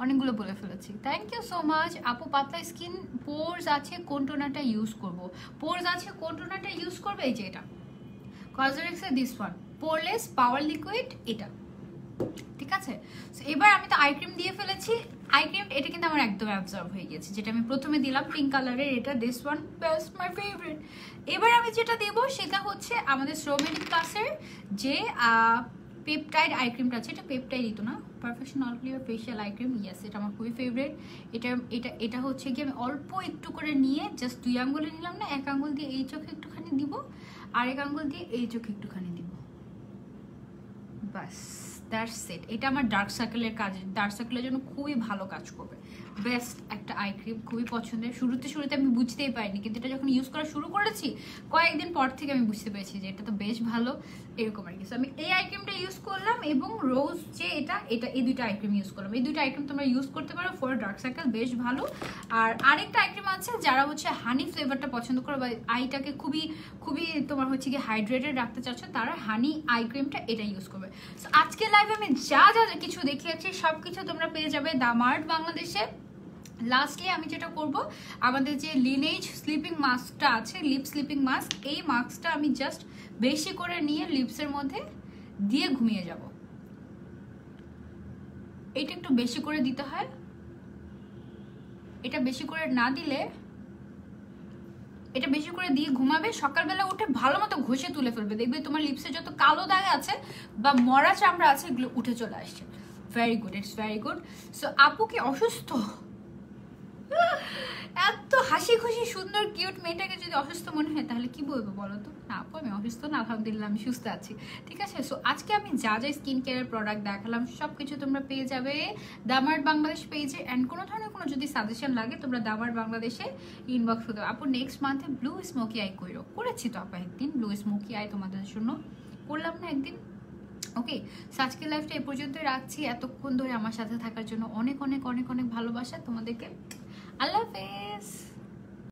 অনেকগুলো বলে ফেলেছি। থ্যাংক ইউ সো মাচ আপু। পাতলা স্কিন, পোরস আছে, কোন টোনারটা ইউজ করবো? পোরস আছে, কোন টোনারটা ইউজ করবে? এই যে এটা কসমেটিক্সের this one, poreless power liquid, এটা, ঠিক আছে। এবার আমি তো আই ক্রিম দিয়ে ফেলেছি। আই ক্রিম এটা কিন্তু আমার একদম অ্যাবজর্ব হয়ে গেছে, যেটা আমি প্রথমে দিলাম পিঙ্ক কালারের, এটা this one, best, my favourite. এবার আমি যেটা দেবো সেটা হচ্ছে আমাদের স্ট্রোমেডিক প্লাসের যে পেপটাইড আই ক্রিমটা আছে, এটা পেপটাইডই তো না, perfection all clear facial eye cream, yes এটা আমার খুবই ফেভারিট। এটা হচ্ছে কি আমি অল্প একটু করে নিয়ে জাস্ট 2 আঙ্গুলে নিলাম না, 1 আঙ্গুল দিয়ে এই চোখে একটুখানি দিব, আরেক আঙ্গুল দিয়ে এই চোখে একটুখানি দিব, বাস দ্যাটস ইট। এটা আমার ডার্ক সার্কেলের জন্য খুবই ভালো কাজ করবে, বেস্ট একটা আই ক্রিম, খুবই পছন্দের। শুরুতে আমি বুঝতেই পারিনি, কিন্তু এটা যখন ইউজ করা শুরু করেছি কয়েকদিন পর থেকে আমি বুঝতে পেরেছি যে এটা তো বেশ ভালো, এরকম আর কি। সো আমি এই আই ক্রিমটা ইউজ করলাম এবং রোজ যে এটা এই দুইটা আই ক্রিম ইউজ করলাম। এই দুইটা আই ক্রিম তোমরা ইউজ করতে পারো ফর ডার্ক সার্কেল, বেশ ভালো। আর আরেকটা আই ক্রিম আছে যারা হচ্ছে হানি ফ্লেভারটা পছন্দ করো বা আইটাকে খুবই খুবই তোমার হচ্ছে কি হাইড্রেটেড রাখতে চাচ্ছ, তারা হানি আই ক্রিমটা এটা ইউজ করবে। সো আজকে লাইভে আমি যা কিছু দেখিয়েছি সব কিছু তোমরা পেয়ে যাবে দামার্ট বাংলাদেশে। লাস্টলি আমি যেটা করব, আমাদের যে লিনেজ স্লিপিং মাস্কটা আছে, লিপ স্লিপিং মাস্ক, এই মাস্কটা আমি জাস্ট বেশি করে নিয়ে লিপসের মধ্যে দিয়ে ঘুমিয়ে যাব। এটা একটু বেশি করে দিতে হয়, এটা বেশি করে না দিলে, এটা বেশি করে দিয়ে ঘুমাবে, সকালবেলা উঠে ভালো মতো ঘষে তুলে ফেলবে, দেখবে তোমার লিপসে যত কালো দাগ আছে বা মরা চামড়া আছে এগুলো উঠে চলে আসছে। Very good, it's very good. So আপু কি অসুস্থ? এত হাসি খুশি সুন্দর কিউট মেয়েটাকে যদি অসুস্থ মনে হয় তাহলে কি বলবো বলো তো? না আপু আমি অসুস্থ না, আলহামদুলিল্লাহ আমি সুস্থ আছি, ঠিক আছে। সো আজকে আমি যা স্কিন কেয়ারের প্রোডাক্ট দেখালাম সব কিছু তোমরা পেয়ে যাবে দামার্ট বাংলাদেশ পেজে। অ্যান্ড কোনো ধরনের কোনো যদি সাজেশন লাগে তোমরা দামার্ট বাংলাদেশে ইনবক্স করতে। আপু নেক্সট মান্থে ব্লু স্মোকি আই করেছি তো আপা একদিন, ব্লু স্মোকি আই তোমাদের জন্য করলাম না একদিন। ওকে, সো আজকের লাইফটা এ পর্যন্ত রাখছি। এতক্ষণ ধরে আমার সাথে থাকার জন্য অনেক অনেক অনেক অনেক ভালোবাসা তোমাদেরকে। আল্লাহ হাফেজ।